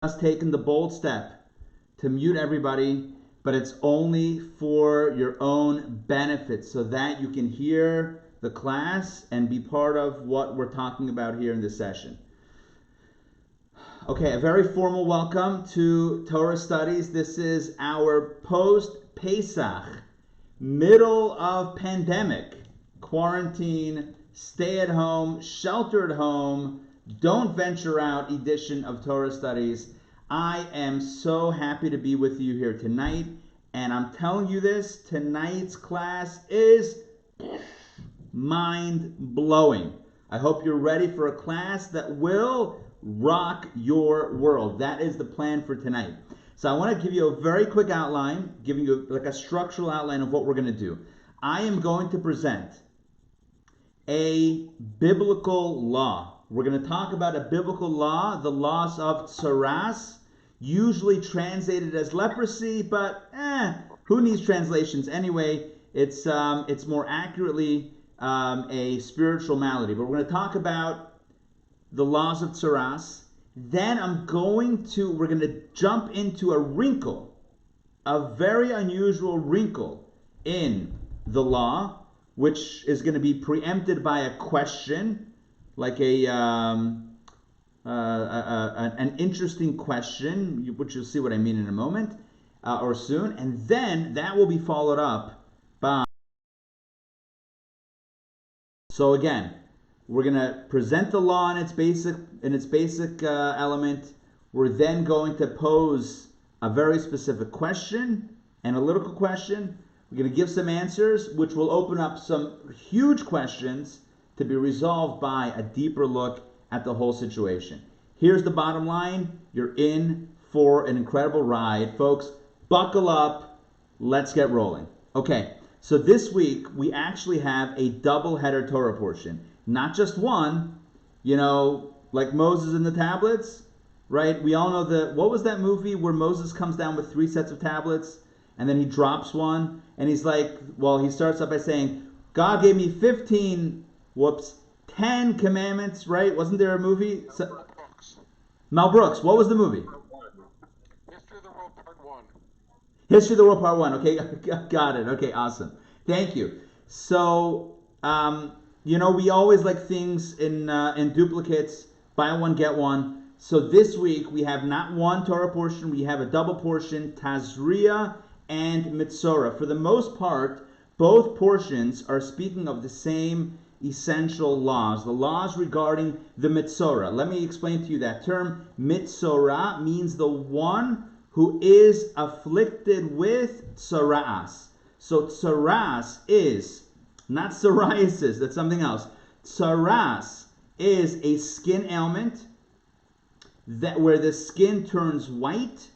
just taken the bold step to mute everybody, but it's only for your own benefit so that you can hear the class and be part of what we're talking about here in this session. Okay, a very formal welcome to Torah Studies. This is our post-Pesach, middle of pandemic, quarantine, stay at home, shelter at home, don't venture out edition of Torah Studies. I am so happy to be with you here tonight, and I'm telling you this, tonight's class is mind-blowing. I hope you're ready for a class that will rock your world. That is the plan for tonight. So I want to give you a very quick outline, giving you like a structural outline of what we're going to do. I am going to present a biblical law. We're going to talk about a biblical law, the laws of tsaras, usually translated as leprosy, but who needs translations anyway? It's more accurately a spiritual malady. But we're going to talk about the laws of tsaras. Then we're going to jump into a wrinkle, a very unusual wrinkle in the law, which is going to be preempted by a question, like an interesting question, which you'll see what I mean in a moment or soon, and then that will be followed up by. So again, we're going to present the law in its basic element. We're then going to pose a very specific question, analytical question. We're going to give some answers, which will open up some huge questions to be resolved by a deeper look at the whole situation. Here's the bottom line. You're in for an incredible ride. Folks, buckle up. Let's get rolling. Okay, so this week we actually have a double-header Torah portion. Not just one, like Moses and the tablets, right? We all know what was that movie where Moses comes down with 3 sets of tablets and then he drops one and he's like, he starts up by saying, God gave me 10 commandments, right? Wasn't there a movie? Mel Brooks, what was the movie? History of the World Part 1. History of the World Part 1, okay, got it, okay, awesome. Thank you. So, we always like things in duplicates, buy one, get one. So this week we have not one Torah portion, we have a double portion, Tazria and Metzora. For the most part, both portions are speaking of the same essential laws, the laws regarding the Metzora. Let me explain to you that term. Metzora means the one who is afflicted with tsaras. So tsaras is not psoriasis, that's something else. Tsaras is a skin ailment where the skin turns white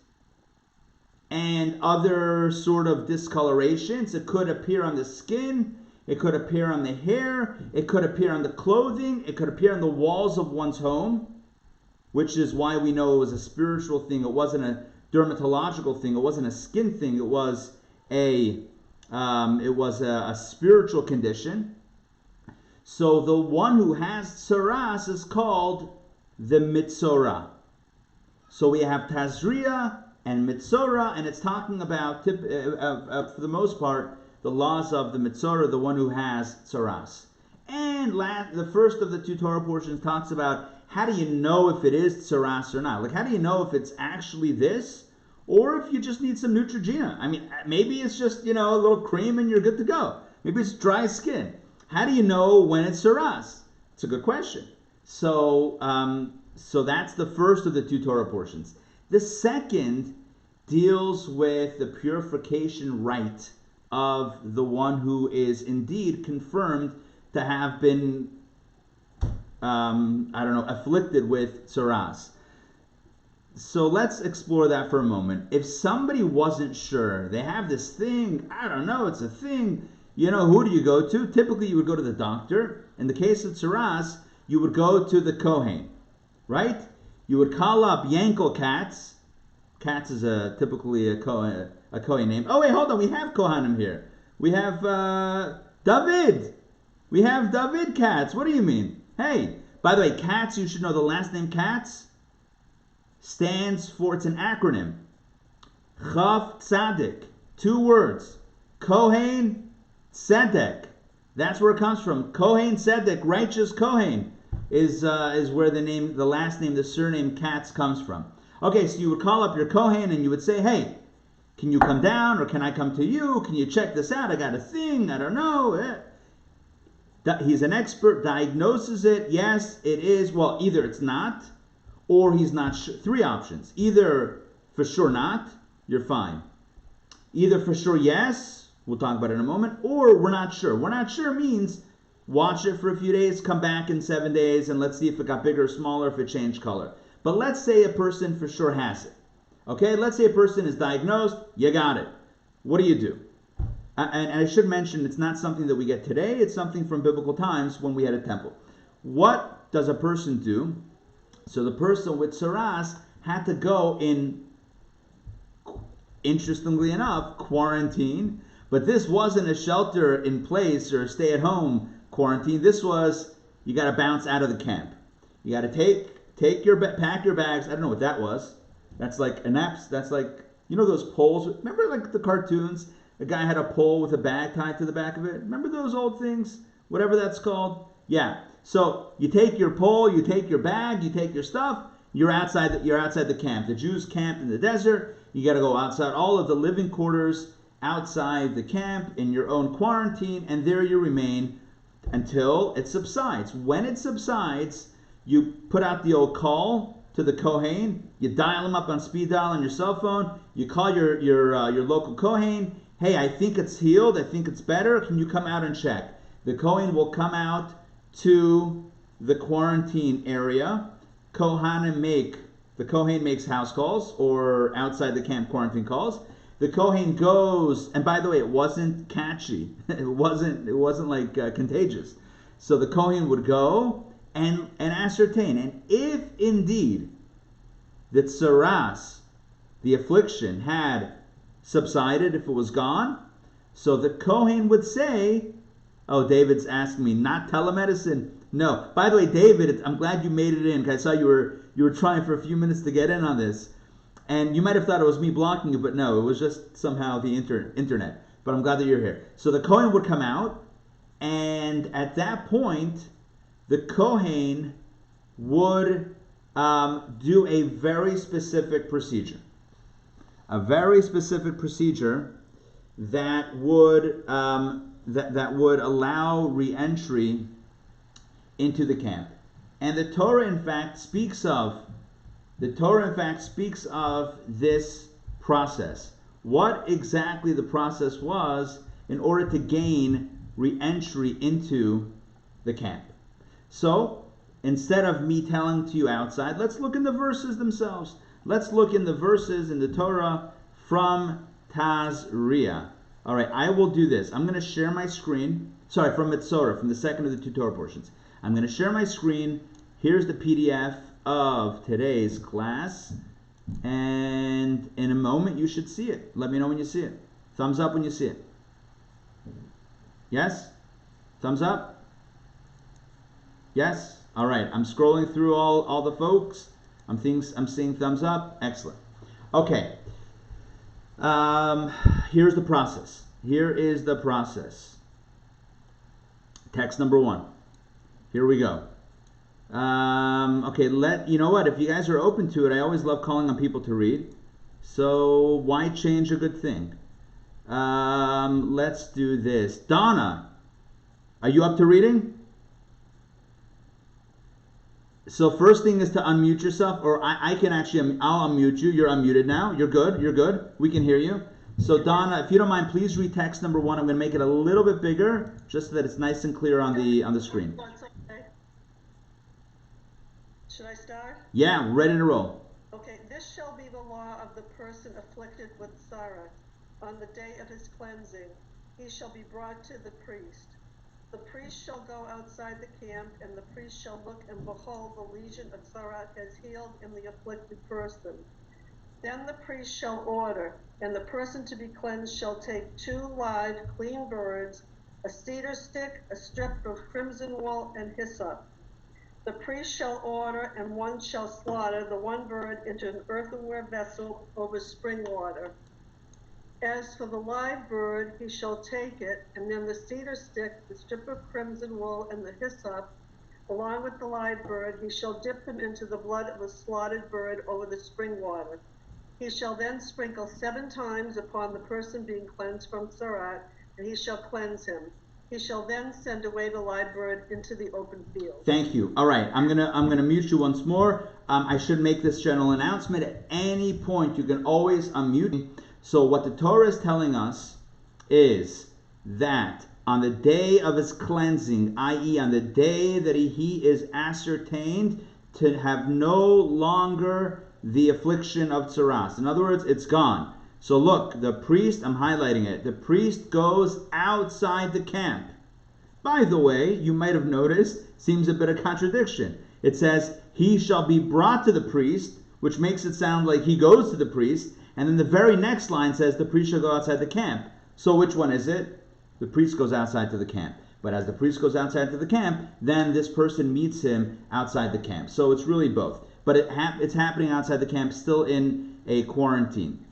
and other sort of discolorations. It could appear on the skin, it could appear on the hair, it could appear on the clothing, it could appear on the walls of one's home, which is why we know it was a spiritual thing. It wasn't a dermatological thing, it wasn't a skin thing, it was a spiritual condition. So the one who has tsaras is called the Metzora. So we have Tazria and Metzora, and it's talking about, for the most part, the laws of the Metzora, the one who has tsaras. And the first of the 2 Torah portions talks about how do you know if it is tsaras or not? Like, how do you know if it's actually this, or if you just need some Neutrogena? I mean, maybe it's just, a little cream and you're good to go. Maybe it's dry skin. How do you know when it's tsaras? It's a good question. So that's the first of the 2 Torah portions. The second deals with the purification rite of the one who is indeed confirmed to have been, afflicted with tsaras. So let's explore that for a moment. If somebody wasn't sure, they have this thing, it's a thing, who do you go to? Typically you would go to the doctor. In the case of tsaras, you would go to the Kohen, right? You would call up Yankel Katz. Katz is typically a Kohen name. Oh wait, hold on, we have Kohanim here. We have David. We have David Katz. What do you mean? Hey, by the way, Katz, you should know the last name Katz stands for, it's an acronym. Chav Tzadik, 2 words. Kohen Tzedek. That's where it comes from. Kohen Tzedek, righteous Kohen, is where the last name, the surname Katz comes from. Okay, so you would call up your Kohen and you would say, hey, can you come down, or can I come to you? Can you check this out? I got a thing, I don't know. He's an expert, diagnoses it. Yes, it is. Well, either it's not, or he's not sure. 3 options. Either for sure not, you're fine. Either for sure yes, we'll talk about it in a moment, or we're not sure. We're not sure means watch it for a few days, come back in 7 days, and let's see if it got bigger or smaller, if it changed color. But let's say a person for sure has it. Okay, let's say a person is diagnosed, you got it. What do you do? And I should mention, it's not something that we get today, it's something from biblical times when we had a temple. What does a person do? So the person with tsaras had to go in, interestingly enough, quarantine. But this wasn't a shelter in place or stay at home quarantine. This was, you got to bounce out of the camp. You got to pack your bags. I don't know what that was. That's like that's like, you know those poles? Remember like the cartoons? A guy had a pole with a bag tied to the back of it. Remember those old things? Whatever that's called? Yeah. So you take your pole, you take your bag, you take your stuff. You're outside the camp. The Jews camped in the desert. You got to go outside all of the living quarters outside the camp in your own quarantine, and there you remain until it subsides. When it subsides, you put out the old call to the Kohen. You dial him up on speed dial on your cell phone. You call your local Kohen. Hey, I think it's healed. I think it's better. Can you come out and check? The Kohen will come out to the quarantine area. The Kohen makes house calls or outside the camp quarantine calls. The Kohen goes, and by the way, it wasn't catchy. It wasn't like contagious. So the Kohen would go and ascertain. And if indeed the tsaras, the affliction, had subsided, if it was gone, so the Kohen would say, oh, David's asking me, not telemedicine. No. By the way, David, I'm glad you made it in, because I saw you were trying for a few minutes to get in on this. And you might have thought it was me blocking you, but no, it was just somehow the internet. But I'm glad that you're here. So the Kohen would come out, and at that point, the Kohen would do a very specific procedure. A very specific procedure that would that would allow re-entry into the camp. And the Torah, in fact, speaks of this process. What exactly the process was in order to gain re-entry into the camp. So, instead of me telling to you outside, let's look in the verses themselves. Let's look in the verses in the Torah from Tazria. All right, I will do this. I'm going to share my screen. Sorry, from Metzora, from the second of the 2 Torah portions. I'm going to share my screen. Here's the PDF of today's class. And in a moment, you should see it. Let me know when you see it. Thumbs up when you see it. Yes? Thumbs up? Yes? All right. I'm scrolling through all the folks. I'm seeing thumbs up. Excellent. Okay. Here's the process. Here is the process. Text number 1. Here we go. Okay, you know what? If you guys are open to it, I always love calling on people to read. So why change a good thing? Let's do this. Donna, are you up to reading? So first thing is to unmute yourself, or I can actually, I'll unmute you. You're unmuted now. You're good. We can hear you. So Donna, if you don't mind, please read text number 1. I'm going to make it a little bit bigger, just so that it's nice and clear on the screen. Should I start? Yeah, ready to roll. Okay, this shall be the law of the person afflicted with tzara. On the day of his cleansing, he shall be brought to the priest. The priest shall go outside the camp, and the priest shall look, and behold, the lesion of tzara is healed in the afflicted person. Then the priest shall order, and the person to be cleansed shall take 2 live, clean birds, a cedar stick, a strip of crimson wool, and hyssop. The priest shall order, and one shall slaughter the one bird into an earthenware vessel over spring water. As for the live bird, he shall take it, and then the cedar stick, the strip of crimson wool, and the hyssop, along with the live bird, he shall dip them into the blood of the slaughtered bird over the spring water. He shall then sprinkle 7 times upon the person being cleansed from tzara'at, and he shall cleanse him. He shall then send away the live bird into the open field. Thank you. All right, I'm gonna mute you once more. I should make this general announcement at any point. You can always unmute. So what the Torah is telling us is that on the day of his cleansing, i.e. on the day that he is ascertained to have no longer the affliction of tzaras. In other words, it's gone. So look, the priest, I'm highlighting it, the priest goes outside the camp. By the way, you might have noticed, seems a bit of contradiction. It says, he shall be brought to the priest, which makes it sound like he goes to the priest, and then the very next line says the priest shall go outside the camp. So which one is it? The priest goes outside to the camp. But as the priest goes outside to the camp, then this person meets him outside the camp. So it's really both. But it's happening outside the camp, still in a quarantine.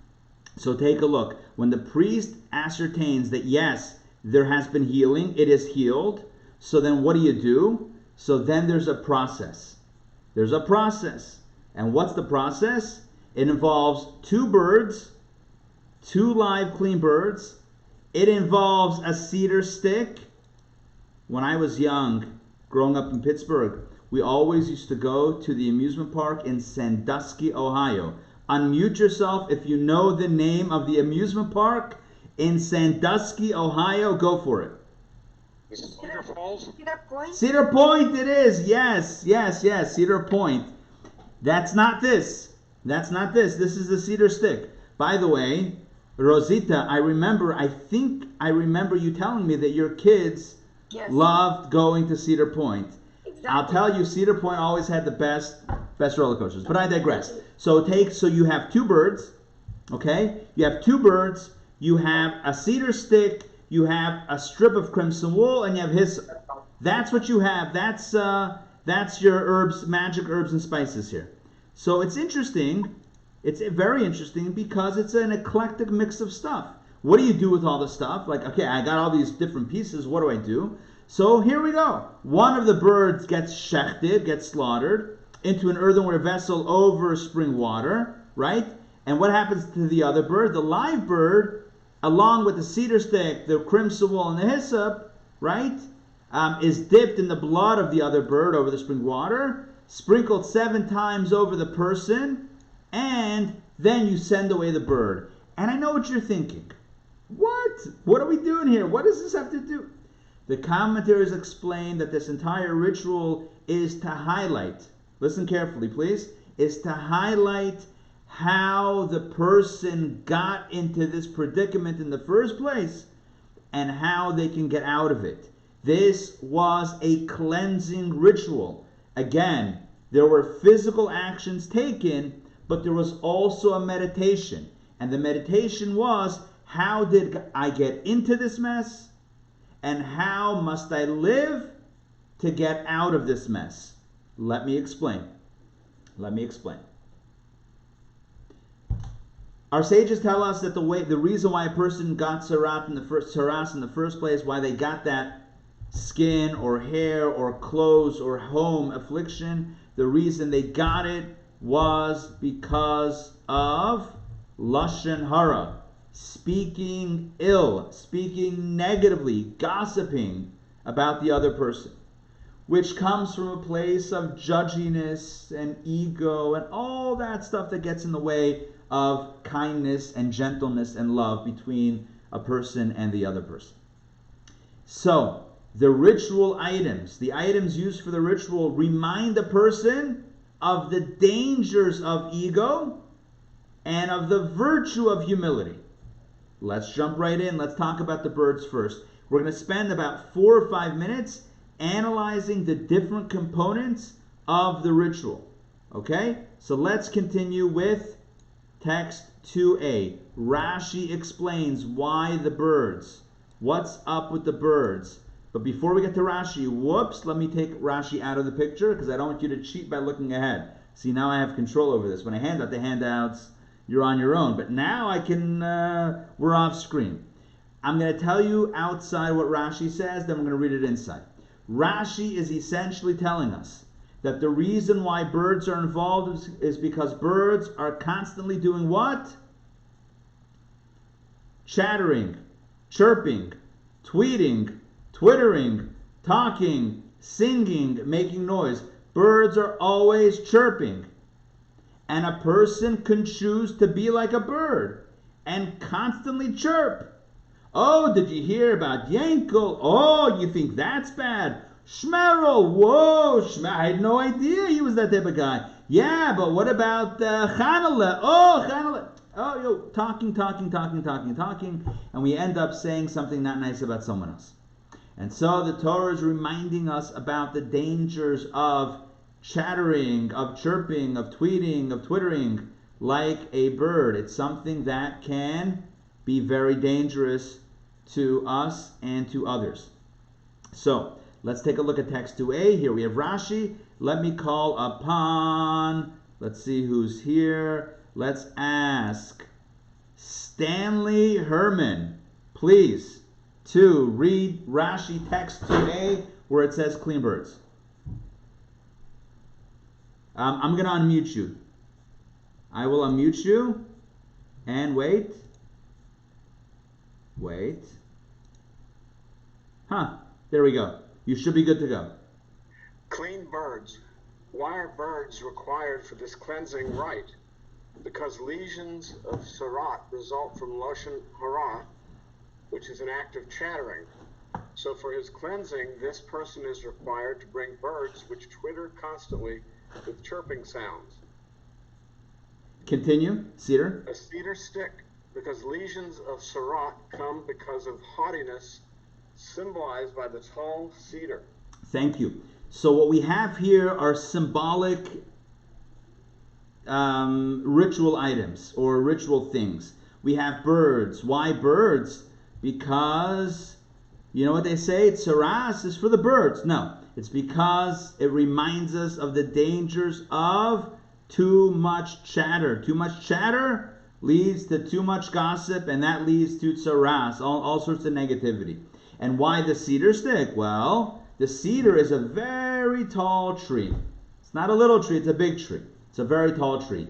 So take a look. When the priest ascertains that yes, there has been healing, it is healed, so then what do? So then there's a process. There's a process. And what's the process? It involves 2 birds, 2 live clean birds. It involves a cedar stick. When I was young, growing up in Pittsburgh, we always used to go to the amusement park in Sandusky, Ohio. Unmute yourself if you know the name of the amusement park in Sandusky, Ohio. Go for it. Cedar Falls? Cedar Point? Cedar Point it is. Yes. Cedar Point. That's not this. This is the cedar stick. By the way, Rosita, I think I remember you telling me that your kids loved going to Cedar Point. Exactly. I'll tell you, Cedar Point always had the best roller coasters. But I digress. So you have 2 birds, okay? You have 2 birds, you have a cedar stick, you have a strip of crimson wool, and you have hyssop. That's what you have. That's your herbs, magic herbs and spices here. So it's interesting. It's very interesting because it's an eclectic mix of stuff. What do you do with all the stuff? Like, okay, I got all these different pieces. What do I do? So here we go. One of the birds gets shechted, gets slaughtered, into an earthenware vessel over spring water, right? And what happens to the other bird? The live bird, along with the cedar stick, the crimson wool, and the hyssop, right, is dipped in the blood of the other bird over the spring water, sprinkled 7 times over the person, and then you send away the bird. And I know what you're thinking. What are we doing here? What does this have to do? The commentaries explain that this entire ritual is to highlight, listen carefully please, is to highlight how the person got into this predicament in the first place and how they can get out of it. This was a cleansing ritual. Again, there were physical actions taken, but there was also a meditation. And the meditation was, how did I get into this mess? And how must I live to get out of this mess? Let me explain. Our sages tell us that the reason why a person got tzaras in the first place, why they got that skin or hair or clothes or home affliction, the reason they got it was because of lashon hara, speaking ill, speaking negatively, gossiping about the other person, which comes from a place of judginess and ego and all that stuff that gets in the way of kindness and gentleness and love between a person and the other person. So, the ritual items, the items used for the ritual, remind the person of the dangers of ego and of the virtue of humility. Let's jump right in. Let's talk about the birds first. We're going to spend about 4 or 5 minutes analyzing the different components of the ritual. Okay? So let's continue with text 2a. Rashi explains why the birds. What's up with the birds? But before we get to Rashi, whoops, let me take Rashi out of the picture because I don't want you to cheat by looking ahead. See, now I have control over this. When I hand out the handouts, you're on your own. But now I can, we're off screen. I'm going to tell you outside what Rashi says, then we're going to read it inside. Rashi is essentially telling us that the reason why birds are involved is because birds are constantly doing what? Chattering, chirping, tweeting, twittering, talking, singing, making noise. Birds are always chirping. And a person can choose to be like a bird and constantly chirp. Oh, did you hear about Yankel? Oh, you think that's bad? Shmerel, whoa, I had no idea he was that type of guy. Yeah, but what about Chanale? Oh, Chanale. Oh, yo, talking, and we end up saying something not nice about someone else. And so the Torah is reminding us about the dangers of chattering, of chirping, of tweeting, of twittering like a bird. It's something that can be very dangerous to us and to others. So, let's take a look at text 2a. Here we have Rashi. Let me call upon, let's see who's here. Let's ask Stanley Herman, please, to read Rashi text 2a where it says clean birds. I'm going to unmute you. I will unmute you and wait. There we go. You should be good to go. Clean birds. Why are birds required for this cleansing rite? Because lesions of sarat result from lashon hara, which is an act of chattering. So for his cleansing, this person is required to bring birds which twitter constantly with chirping sounds. Continue. Cedar. A cedar stick, because lesions of sarat come because of haughtiness, symbolized by the tall cedar. Thank you. So what we have here are symbolic ritual items or ritual things. We have birds. Why birds? Because, you know what they say? Tsaras is for the birds. No, it's because it reminds us of the dangers of too much chatter. Too much chatter leads to too much gossip, and that leads to tsaras, all sorts of negativity. And why the cedar stick? Well, the cedar is a very tall tree. It's not a little tree, it's a big tree. It's a very tall tree.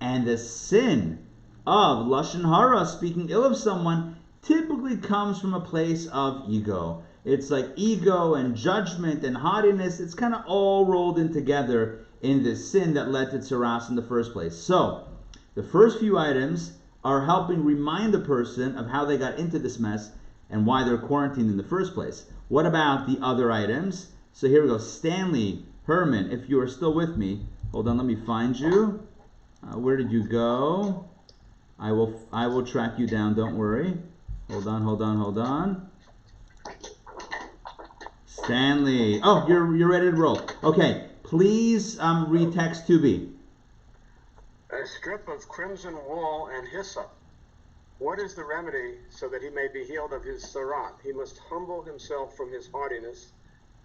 And the sin of lashon hara, speaking ill of someone, typically comes from a place of ego. It's like ego and judgment and haughtiness. It's kind of all rolled in together in this sin that led to tsaras in the first place. So, the first few items are helping remind the person of how they got into this mess and why they're quarantined in the first place. What about the other items? So here we go. Stanley Herman, if you are still with me, hold on, let me find you. Where did you go? I will track you down, don't worry. Hold on. Stanley. Oh, you're ready to roll. Okay, please read text 2b. A strip of crimson wool and hyssop. What is the remedy so that he may be healed of his sarat? He must humble himself from his haughtiness,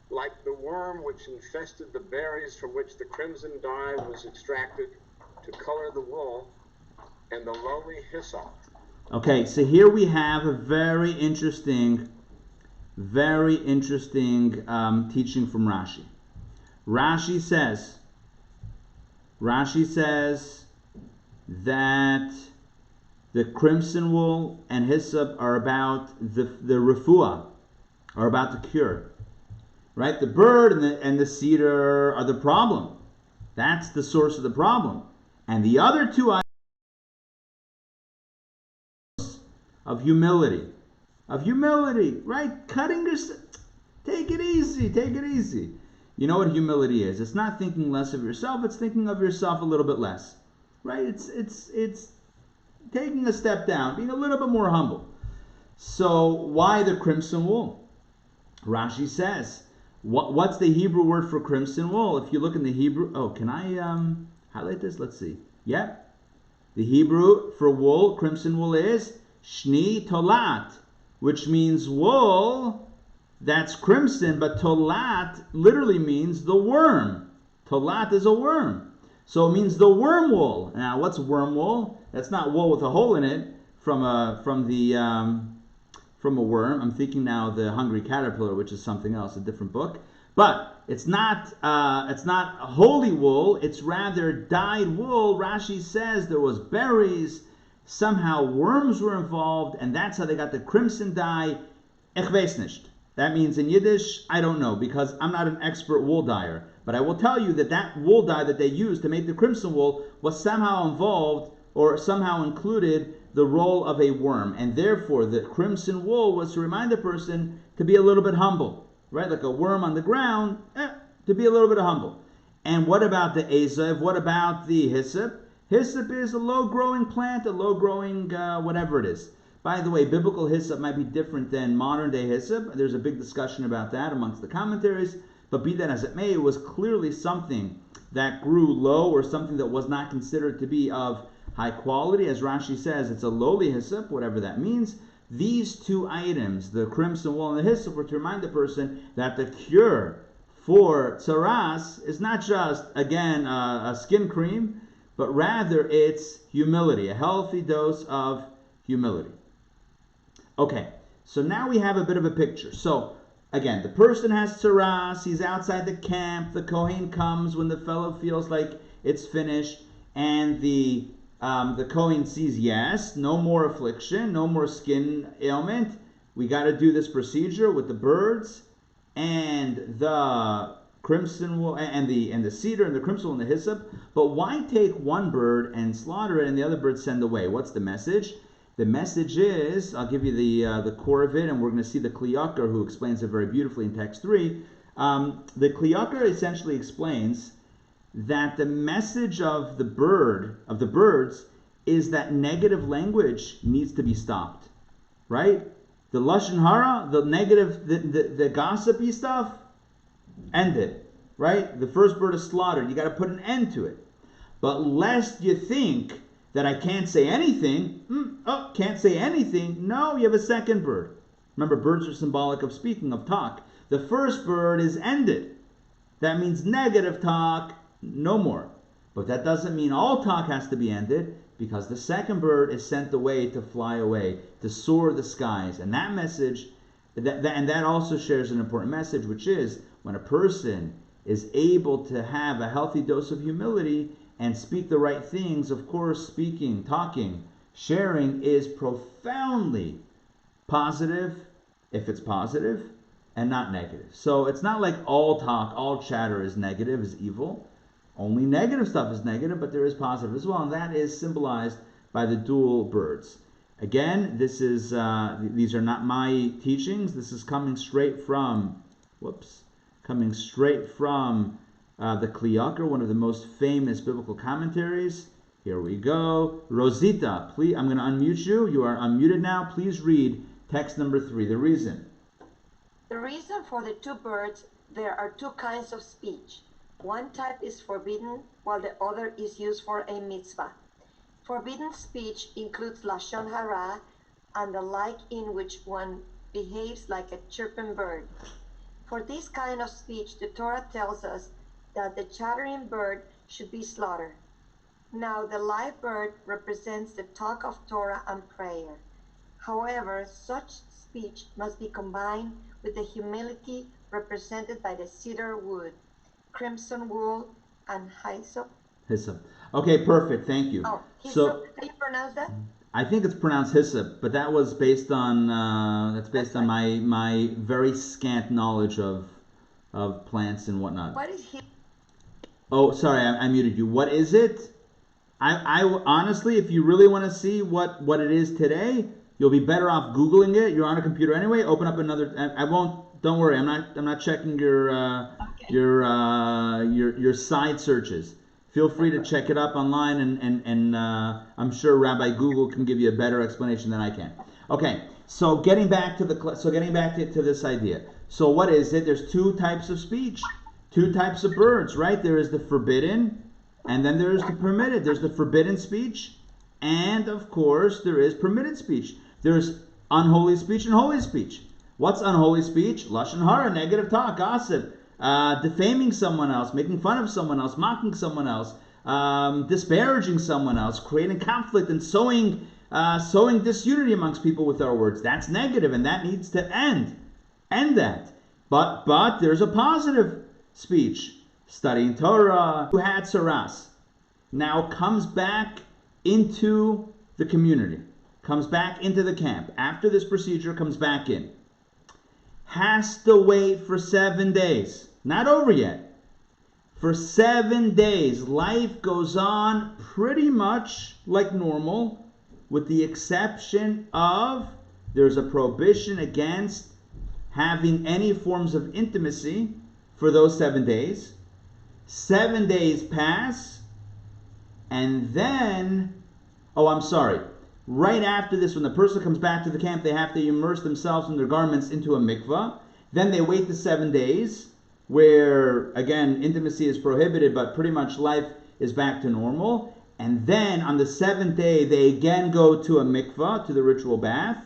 like the worm which infested the berries from which the crimson dye was extracted to color the wool, and the lowly hyssop. Okay, so here we have a very interesting teaching from Rashi. Rashi says that the crimson wool and hyssop are about the refuah, are about the cure. Right? The bird and the cedar are the problem. That's the source of the problem. And the other two items of humility, right? Cutting yourself. Take it easy. You know what humility is? It's not thinking less of yourself, it's thinking of yourself a little bit less. Right? It's taking a step down, being a little bit more humble. So why the crimson wool? Rashi says, what's the Hebrew word for crimson wool? If you look in the Hebrew, can I highlight this? Let's see. Yep. The Hebrew for wool, crimson wool, is shni tolat, which means wool that's crimson, but tolat literally means the worm. Tolat is a worm. So it means the worm wool. Now, what's worm wool? That's not wool with a hole in it from a worm. I'm thinking now the Hungry Caterpillar, which is something else, a different book. But it's not holy wool. It's rather dyed wool. Rashi says there was berries. Somehow worms were involved, and that's how they got the crimson dye. Ich weiß nicht. That means in Yiddish, I don't know, because I'm not an expert wool dyer. But I will tell you that that wool dye that they used to make the crimson wool was somehow involved or somehow included the role of a worm. And therefore, the crimson wool was to remind the person to be a little bit humble. Right? Like a worm on the ground, to be a little bit humble. And what about the azav? What about the hyssop? Hyssop is a low-growing plant, a low-growing whatever it is. By the way, biblical hyssop might be different than modern-day hyssop. There's a big discussion about that amongst the commentaries. But be that as it may, it was clearly something that grew low or something that was not considered to be of high quality. As Rashi says, it's a lowly hyssop, whatever that means. These two items, the crimson wool and the hyssop, were to remind the person that the cure for tsaras is not just, again, a skin cream, but rather it's humility, a healthy dose of humility. Okay, so now we have a bit of a picture. So, again, the person has tsaras, he's outside the camp, the Kohen comes when the fellow feels like it's finished, and the Kohen sees, yes, no more affliction, no more skin ailment. We got to do this procedure with the birds and the crimson wool and the cedar and the crimson wool and the hyssop. But why take one bird and slaughter it and the other bird send away? What's the message? The message is, I'll give you the core of it, and we're going to see the Kli Yakar who explains it very beautifully in text 3. The Kli Yakar essentially explains that the message of the birds, is that negative language needs to be stopped, right? The lashon hara, the negative, the gossipy stuff, end it, right? The first bird is slaughtered. You got to put an end to it. But lest you think that I can't say anything, can't say anything. No, you have a second bird. Remember, birds are symbolic of speaking, of talk. The first bird is ended. That means negative talk, no more. But that doesn't mean all talk has to be ended, because the second bird is sent away to fly away, to soar the skies. And that message, and that also shares an important message, which is when a person is able to have a healthy dose of humility and speak the right things, of course, speaking, talking, sharing is profoundly positive, if it's positive, and not negative. So it's not like all talk, all chatter is negative, is evil. Only negative stuff is negative, but there is positive as well, and that is symbolized by the dual birds. Again, this is these are not my teachings. This is coming straight from, the Kli Yakar, one of the most famous biblical commentaries. Here we go. Rosita, please, I'm going to unmute you. You are unmuted now. Please read text number 3. The reason. The reason for the two birds, there are two kinds of speech. One type is forbidden, while the other is used for a mitzvah. Forbidden speech includes lashon hara and the like, in which one behaves like a chirping bird. For this kind of speech, the Torah tells us that the chattering bird should be slaughtered. Now, the live bird represents the talk of Torah and prayer. However, such speech must be combined with the humility represented by the cedar wood, crimson wool, and hyssop. Hyssop. Okay, perfect. Thank you. Oh, hyssop. So, how do you pronounce that? I think it's pronounced hyssop, but that was based on my very scant knowledge of plants and whatnot. What is hyssop? Oh, sorry, I muted you. What is it? I honestly, if you really want to see what it is today, you'll be better off Googling it. You're on a computer anyway. Open up another. I won't. Don't worry. I'm not checking your side searches. Feel free to check it up online, and I'm sure Rabbi Google can give you a better explanation than I can. Okay. So getting back to this idea. So what is it? There's two types of speech, two types of birds, right? There is the forbidden, and then there is the permitted. There's the forbidden speech, and of course there is permitted speech. There's unholy speech and holy speech. What's unholy speech? Lashon hara, negative talk, gossip, defaming someone else, making fun of someone else, mocking someone else, disparaging someone else, creating conflict and sowing disunity amongst people with our words. That's negative, and that needs to end. End that. But there's a positive speech. Studying Torah, who had saras, now comes back into the community, comes back into the camp. After this procedure, comes back in. Has to wait for 7 days. Not over yet. For 7 days, life goes on pretty much like normal, with the exception of there's a prohibition against having any forms of intimacy for those 7 days. 7 days pass, and then, right after this, when the person comes back to the camp, they have to immerse themselves in their garments into a mikvah. Then they wait the 7 days, where, again, intimacy is prohibited, but pretty much life is back to normal. And then, on the 7th day, they again go to a mikvah, to the ritual bath,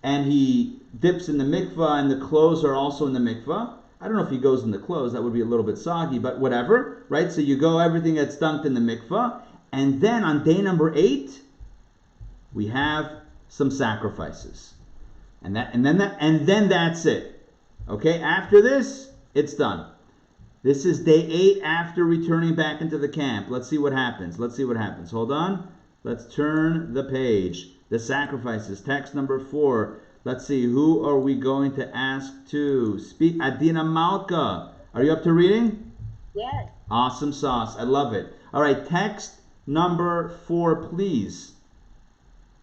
and he dips in the mikvah, and the clothes are also in the mikvah. I don't know if he goes in the clothes, that would be a little bit soggy, but whatever, right? So you go, everything gets dunked in the mikvah, and then on day number 8, we have some sacrifices. And then that's it. Okay, after this, it's done. This is day 8 after returning back into the camp. Let's see what happens. Hold on. Let's turn the page. The sacrifices, text number 4. Let's see, who are we going to ask to speak? Adina Malka. Are you up to reading? Yes. Awesome sauce. I love it. All right, text number 4, please.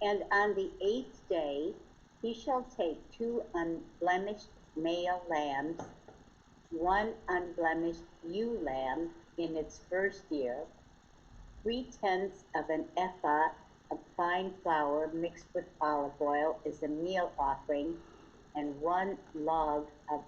And on the 8th day, he shall take 2 unblemished male lambs, 1 unblemished ewe lamb in its first year, 3/10 of an ephah of fine flour mixed with olive oil is a meal offering, and 1 log of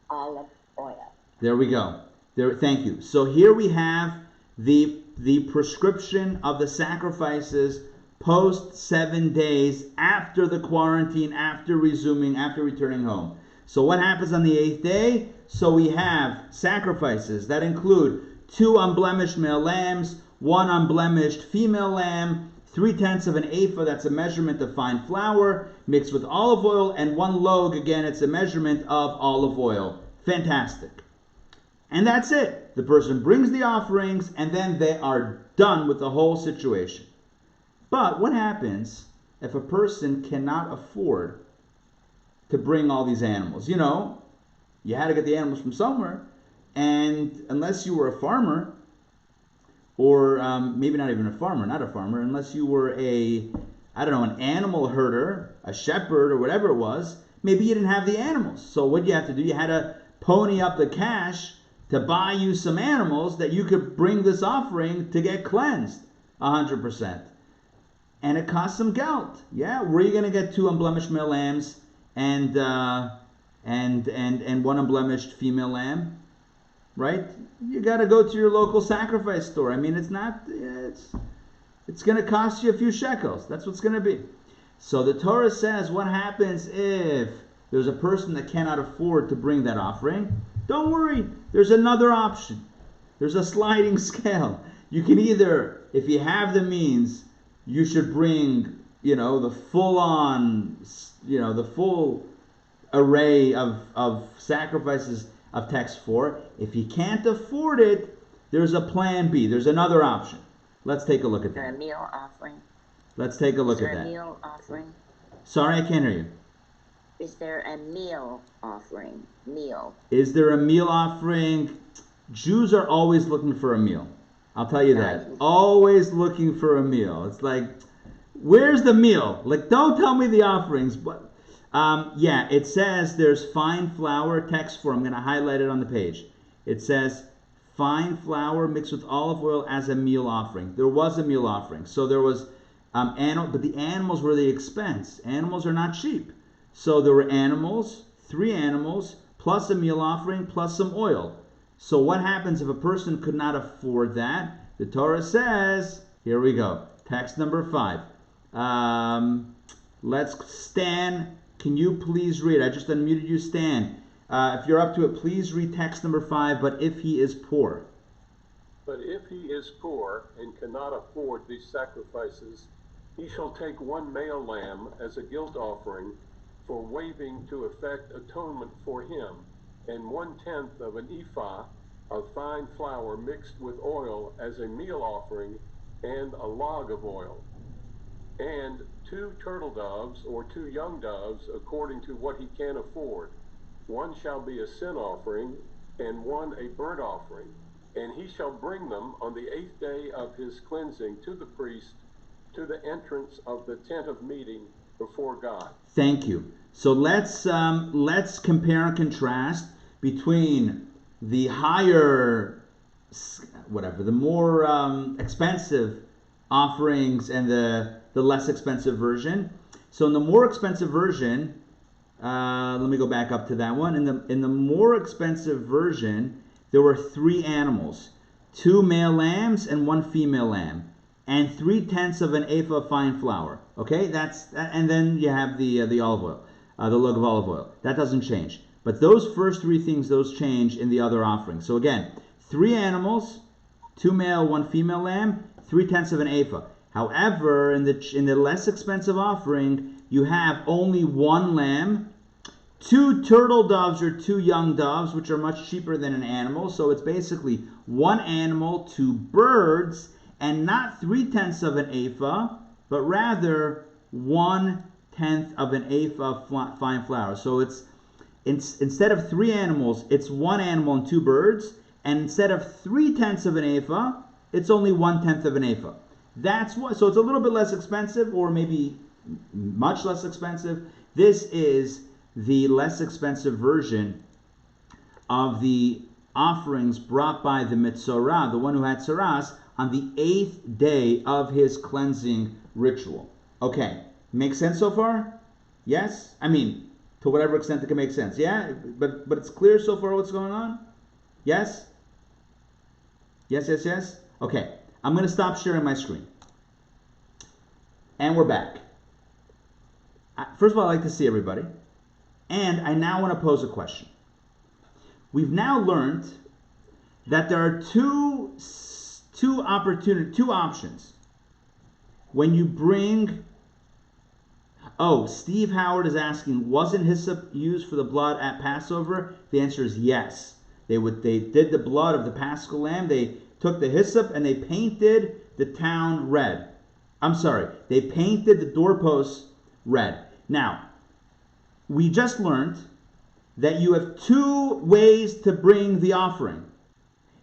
olive oil. There we go. Thank you. So here we have the prescription of the sacrifices post 7 days after the quarantine, after returning home. So what happens on the 8th day? So we have sacrifices that include 2 unblemished male lambs, 1 unblemished female lamb, 3/10 of an ephah, that's a measurement of fine flour, mixed with olive oil, and 1 log, again, it's a measurement of olive oil. Fantastic. And that's it. The person brings the offerings, and then they are done with the whole situation. But what happens if a person cannot afford to bring all these animals? You know, you had to get the animals from somewhere, and unless you were a farmer, or maybe not even a farmer, unless you were an animal herder, a shepherd, or whatever it was, maybe you didn't have the animals. So what you have to do, you had to pony up the cash to buy you some animals that you could bring this offering to get cleansed 100%. And it costs some geld. Yeah, where are you going to get 2 unblemished male lambs and 1 unblemished female lamb? Right? You got to go to your local sacrifice store. I mean, it's going to cost you a few shekels. That's what's going to be. So the Torah says, what happens if there's a person that cannot afford to bring that offering? Don't worry. There's another option. There's a sliding scale. You can either, if you have the means, you should bring, the full array of sacrifices of text 4. If you can't afford it, there's a plan B. There's another option. Let's take a look at that. Is there a meal offering? Let's take a look at that. Is there a meal offering? Sorry, I can't hear you. Is there a meal offering? Meal. Is there a meal offering? Jews are always looking for a meal. I'll tell you that. Always looking for a meal. It's like, where's the meal? Like, don't tell me the offerings, but it says there's fine flour, text 4. I'm going to highlight it on the page. It says fine flour mixed with olive oil as a meal offering. There was a meal offering. So there was but the animals were the expense. Animals are not cheap. So there were animals, 3 animals, plus a meal offering, plus some oil. So what happens if a person could not afford that? The Torah says, here we go, text number 5. Let's stand can you please read? I just unmuted you, Stan. If you're up to it, please read text number 5, but if he is poor. But if he is poor and cannot afford these sacrifices, he shall take one male lamb as a guilt offering for waving to effect atonement for him, and 1/10 of an ephah of fine flour mixed with oil as a meal offering, and a log of oil, and 2 turtle doves or 2 young doves according to what he can afford. One shall be a sin offering, and one a burnt offering, and he shall bring them on the 8th day of his cleansing to the priest, to the entrance of the tent of meeting before God. Thank you. So let's compare and contrast between the higher, the more expensive offerings and the less expensive version. So in the more expensive version, let me go back up to that one. In the more expensive version, there were 3 animals, 2 male lambs and 1 female lamb, and 3/10 of an ephah of fine flour. Okay, and then you have the olive oil, the log of olive oil. That doesn't change. But those first 3 things, those change in the other offerings. So again, 3 animals, 2 male, 1 female lamb, 3/10 of an ephah. However, in the less expensive offering, you have only 1 lamb, 2 turtle doves or 2 young doves, which are much cheaper than an animal. So it's basically 1 animal, 2 birds, and not 3/10 of an ephah, but rather 1/10 of an ephah of fine flour. So it's instead of 3 animals, it's 1 animal and 2 birds, and instead of 3/10 of an ephah, it's only 1/10 of an ephah. So it's a little bit less expensive, or maybe much less expensive. This is the less expensive version of the offerings brought by the Metzora, the one who had tsaras, on the 8th day of his cleansing ritual. Okay, makes sense so far? Yes? I mean, to whatever extent it can make sense. Yeah? But it's clear so far what's going on? Yes? Yes? Okay, I'm going to stop sharing my screen. And we're back. First of all, I'd like to see everybody. And I now want to pose a question. We've now learned that there are two options. When you bring... Oh, Steve Howard is asking, wasn't hyssop used for the blood at Passover? The answer is yes. They did the blood of the Paschal lamb. They took the hyssop and they painted the town red. I'm sorry, they painted the doorposts red. Now, we just learned that you have 2 ways to bring the offering.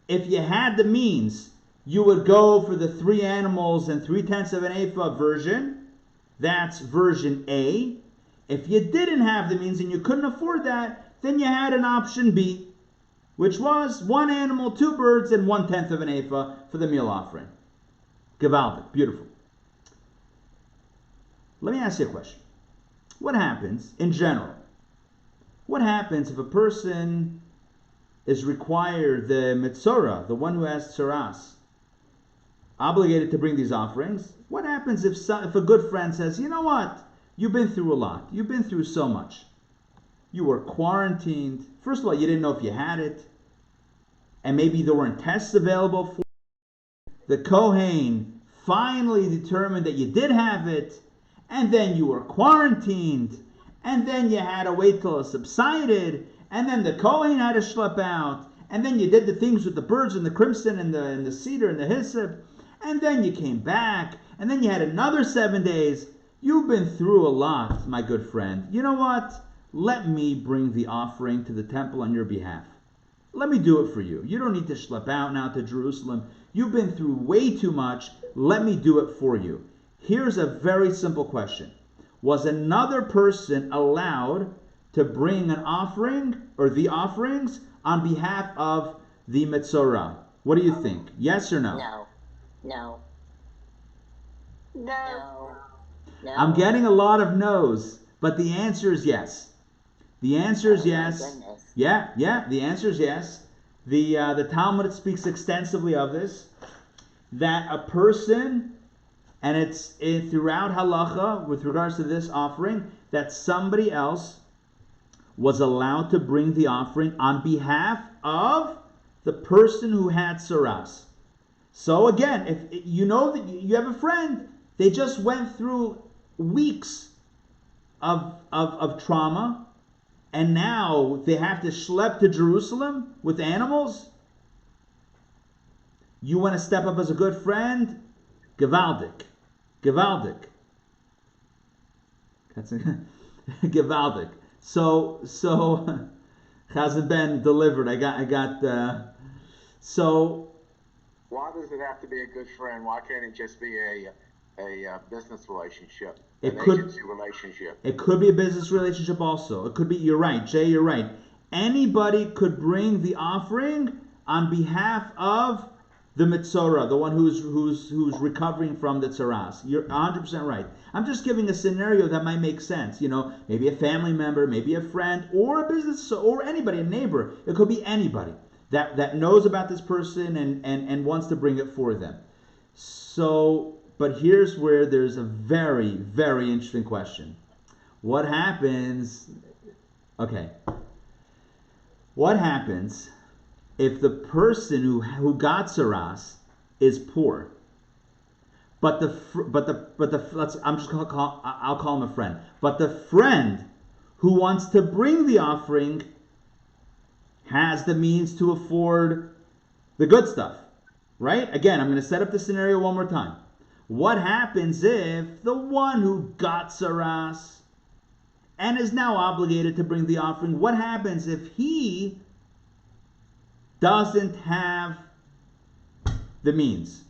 If you had the means, you would go for the 3 animals and 3/10 of an ephah version. That's version A. If you didn't have the means and you couldn't afford that, then you had an option B, which was 1 animal, 2 birds, and 1/10 of an ephah for the meal offering. Gewaldic, beautiful. Let me ask you a question. What happens, in general, what happens if a person is required, the Metzora, the one who has tsaras, obligated to bring these offerings? What happens if a good friend says, you know what, you've been through a lot, you've been through so much. You were quarantined. First of all, you didn't know if you had it, and maybe there weren't tests available for it. The Kohen finally determined that you did have it, and then you were quarantined, and then you had to wait till it subsided, and then the Kohen had to schlep out, and then you did the things with the birds and the crimson and the cedar and the hyssop, and then you came back, and then you had another 7 days. You've been through a lot, my good friend. You know what? Let me bring the offering to the temple on your behalf. Let me do it for you. You don't need to schlep out now to Jerusalem. You've been through way too much. Let me do it for you. Here's a very simple question. Was another person allowed to bring an offering or the offerings on behalf of the Metzora? What do you think? Yes or no? No. I'm getting a lot of no's, but the answer is yes. The answer is yes. Yeah, the answer is yes. The Talmud speaks extensively of this, that a person And it's throughout halacha, with regards to this offering, that somebody else was allowed to bring the offering on behalf of the person who had saras. So again, if you know that you have a friend, they just went through weeks of trauma, and now they have to schlep to Jerusalem with animals. You want to step up as a good friend? Gewaldig. That's gewaldig. So Chazan Ben delivered. I got. So why does it have to be a good friend? Why can't it just be a business relationship? Agency relationship. It could be a business relationship also. It could be. You're right, Jay. You're right. Anybody could bring the offering on behalf of the Metzora, the one who's recovering from the tzaras. You're 100% right. I'm just giving a scenario that might make sense. Maybe a family member, maybe a friend, or a business, or anybody, a neighbor. It could be anybody that knows about this person and wants to bring it for them. So, but here's where there's a very, very interesting question. What happens if the person who got saras is poor, I'll call him a friend. But the friend who wants to bring the offering has the means to afford the good stuff, right? Again, I'm going to set up the scenario one more time. What happens if the one who got saras and is now obligated to bring the offering, what happens if he doesn't have the means?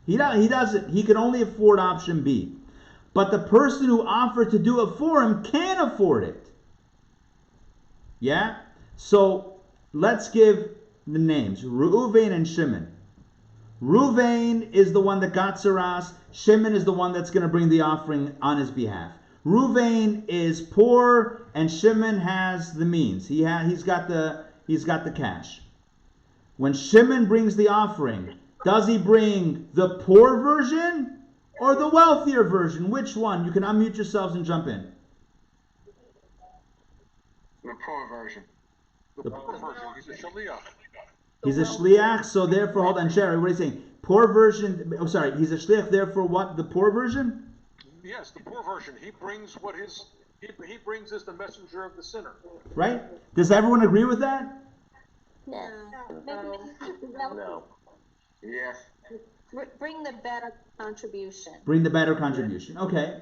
He doesn't. He can only afford option B. But the person who offered to do it for him can afford it. Yeah? So let's give the names. Reuven and Shimon. Reuven is the one that got saras. Shimon is the one that's going to bring the offering on his behalf. Reuven is poor and Shimon has the means. He's got the cash. When Shimon brings the offering, does he bring the poor version or the wealthier version? Which one? You can unmute yourselves and jump in. The poor version. The poor version. He's a shaliach. He's a shliach, so therefore, hold on, Sherry, what are you saying? Poor version, he's a shliach, therefore what? The poor version? Yes, the poor version. He brings he brings as the messenger of the sinner. Right? Does everyone agree with that? No. Yes. Bring the better contribution. Bring the better contribution. Okay.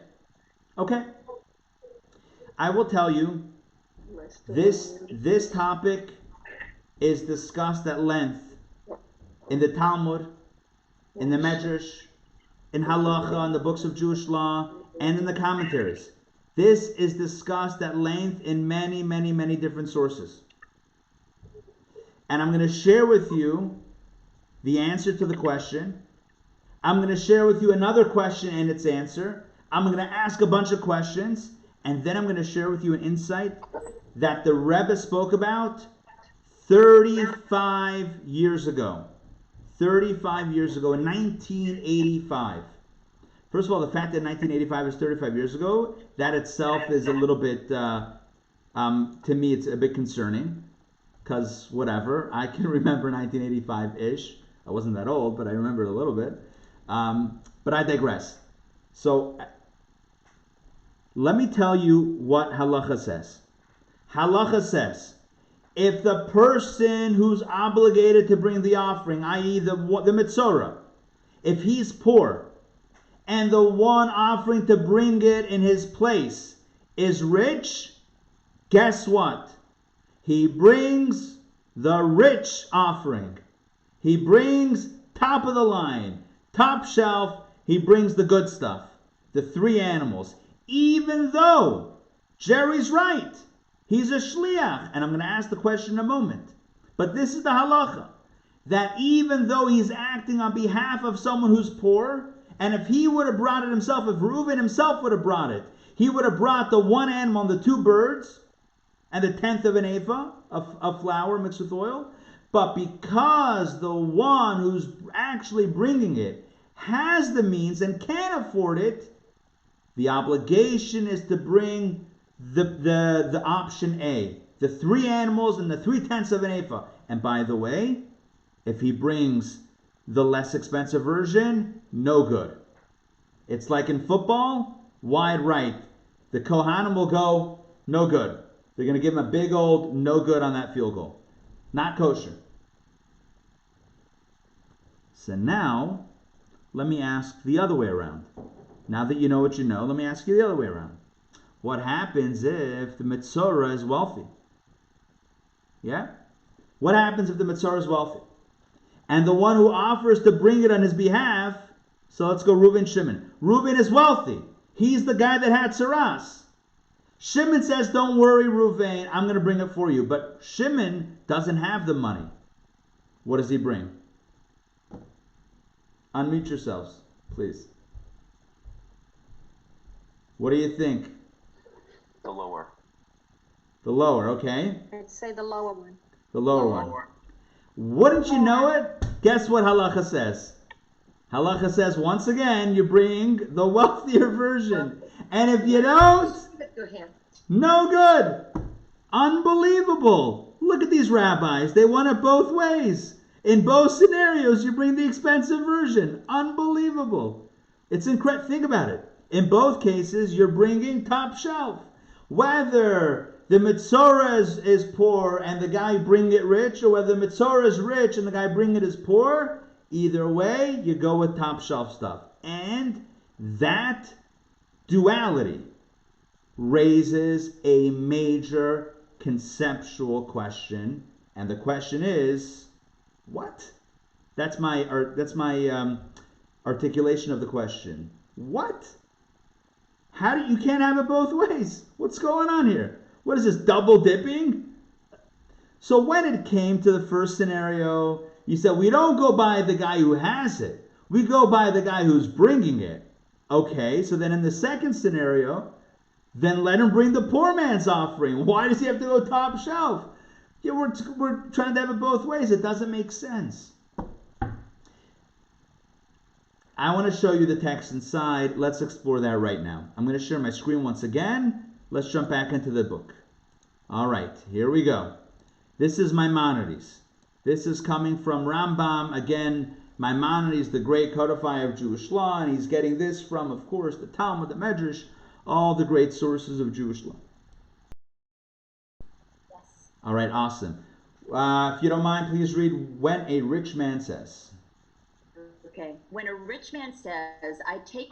I will tell you, this topic is discussed at length in the Talmud, in the Medrash, in Halacha, in the books of Jewish law, and in the commentaries. This is discussed at length in many, many, many different sources. And I'm going to share with you the answer to the question. I'm going to share with you another question and its answer. I'm going to ask a bunch of questions, and then I'm going to share with you an insight that the Rebbe spoke about 35 years ago. 35 years ago, in 1985. First of all, the fact that 1985 is 35 years ago, that itself is a little bit, to me, it's a bit concerning. Because whatever, I can remember 1985-ish. I wasn't that old, but I remember it a little bit. But I digress. So, let me tell you what halacha says. Halacha says, if the person who's obligated to bring the offering, i.e. the Metzora, if he's poor, and the one offering to bring it in his place is rich, guess what? He brings the rich offering. He brings top of the line, top shelf. He brings the good stuff, the 3 animals. Even though Jerry's right, he's a shliach, and I'm going to ask the question in a moment. But this is the halacha, that even though he's acting on behalf of someone who's poor, and if he would have brought it himself, if Reuven himself would have brought it, he would have brought the 1 animal and the 2 birds, and a 1/10 of an ephah of flour mixed with oil. But because the one who's actually bringing it has the means and can afford it, the obligation is to bring the option A, the 3 animals and the 3/10 of an ephah. And by the way, if he brings the less expensive version, no good. It's like in football, wide right. The Kohanim will go, no good. They're going to give him a big old no good on that field goal. Not kosher. So now, let me ask the other way around. Now that you know what you know, let me ask you the other way around. What happens if the Metzora is wealthy? Yeah? What happens if the Metzora is wealthy? And the one who offers to bring it on his behalf, so let's go Reuven, Shimon. Reuven is wealthy. He's the guy that had Saras. Shimon says, don't worry, Reuven, I'm going to bring it for you. But Shimon doesn't have the money. What does he bring? Unmute yourselves, please. What do you think? The lower. The lower, okay. I'd say the lower one. The lower one. Wouldn't you know it? Guess what halacha says? Halacha says, once again, you bring the wealthier version. And if you don't, no good. Unbelievable. Look at these rabbis. They want it both ways. In both scenarios, you bring the expensive version. Unbelievable. It's incredible. Think about it. In both cases, you're bringing top shelf. Whether the Metzora is poor and the guy bring it rich, or whether the Metzora is rich and the guy bring it is poor, either way, you go with top shelf stuff. And that duality raises a major conceptual question. And the question is, what? That's my articulation of the question. What? You can't have it both ways. What's going on here? What is this, double dipping? So when it came to the first scenario, you said, we don't go by the guy who has it. We go by the guy who's bringing it. Okay, so then in the second scenario, then let him bring the poor man's offering. Why does he have to go top shelf? Yeah, we're trying to have it both ways. It doesn't make sense. I want to show you the text inside. Let's explore that right now. I'm going to share my screen once again. Let's jump back into the book. All right, here we go. This is Maimonides. This is coming from Rambam. Again, Maimonides, the great codifier of Jewish law, and he's getting this from, of course, the Talmud, the Medrash, all the great sources of Jewish law. Yes. All right, awesome. If you don't mind, please read when a rich man says. Okay. When a rich man says, I take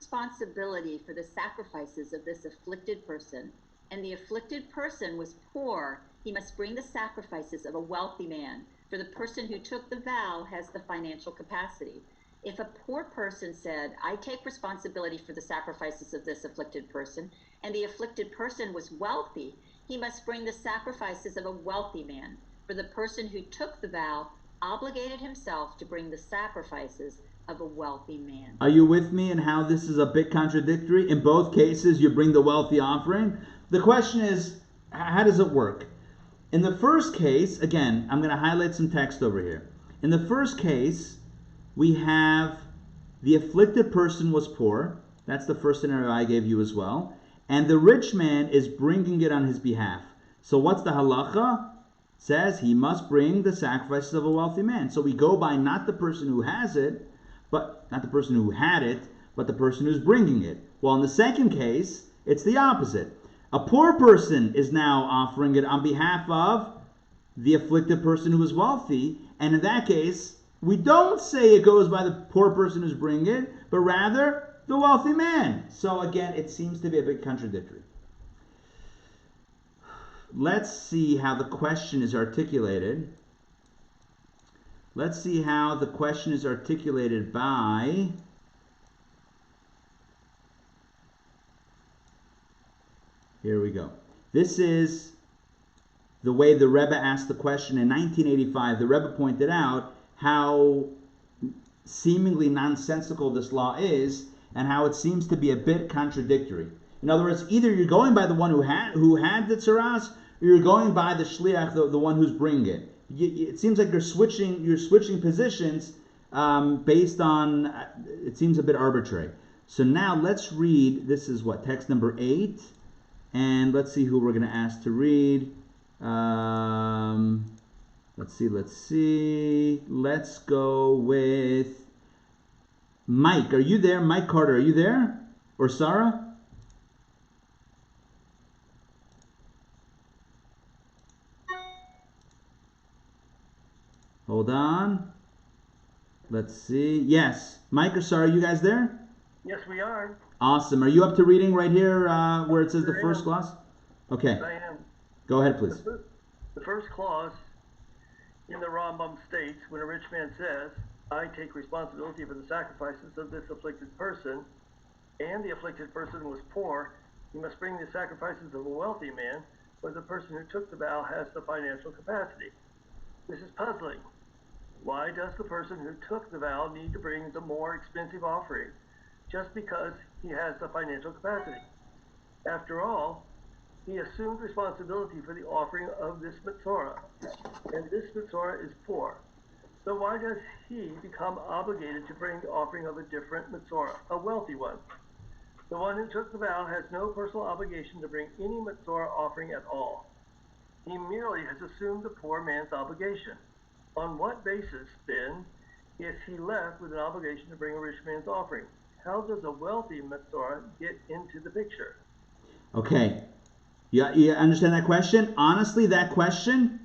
responsibility for the sacrifices of this afflicted person, and the afflicted person was poor, he must bring the sacrifices of a wealthy man, for the person who took the vow has the financial capacity. If a poor person said, I take responsibility for the sacrifices of this afflicted person, and the afflicted person was wealthy, he must bring the sacrifices of a wealthy man, for the person who took the vow obligated himself to bring the sacrifices of a wealthy man. Are you with me in how this is a bit contradictory? In both cases, you bring the wealthy offering. The question is, how does it work? In the first case, again, I'm going to highlight some text over here. In the first case, we have the afflicted person was poor. That's the first scenario I gave you as well. And the rich man is bringing it on his behalf. So what's the halacha? Says he must bring the sacrifices of a wealthy man. So we go by not the person who has it, but not the person who had it, but the person who's bringing it. Well, in the second case, it's the opposite. A poor person is now offering it on behalf of the afflicted person who is wealthy, and in that case, we don't say it goes by the poor person who's bringing it, but rather the wealthy man. So again, it seems to be a bit contradictory. Let's see how the question is articulated. Let's see how the question is articulated by here we go. This is the way the Rebbe asked the question in 1985. The Rebbe pointed out how seemingly nonsensical this law is and how it seems to be a bit contradictory. In other words, either you're going by the one who had the tzaras, or you're going by the shliach, the one who's bringing it. It seems like you're switching positions based on, it seems a bit arbitrary. So now let's read, this is what, text number 8, and let's see who we're going to ask to read. Let's see. Let's go with Mike. Are you there? Mike Carter, are you there? Or Sarah? Hold on. Let's see. Yes. Mike or Sarah, are you guys there? Yes, we are. Awesome. Are you up to reading right here where it says the first clause? Okay. Yes, I am. Go ahead, please. The first clause in the Rambam states, when a rich man says, I take responsibility for the sacrifices of this afflicted person, and the afflicted person was poor, he must bring the sacrifices of a wealthy man, or the person who took the vow has the financial capacity. This is puzzling. Why does the person who took the vow need to bring the more expensive offering, just because he has the financial capacity? After all, he assumed responsibility for the offering of this Metzora, and this Metzora is poor. So why does he become obligated to bring the offering of a different Metzora, a wealthy one? The one who took the vow has no personal obligation to bring any Metzora offering at all. He merely has assumed the poor man's obligation. On what basis, then, is he left with an obligation to bring a rich man's offering? How does a wealthy Metzora get into the picture? Okay. You understand that question? Honestly, that question,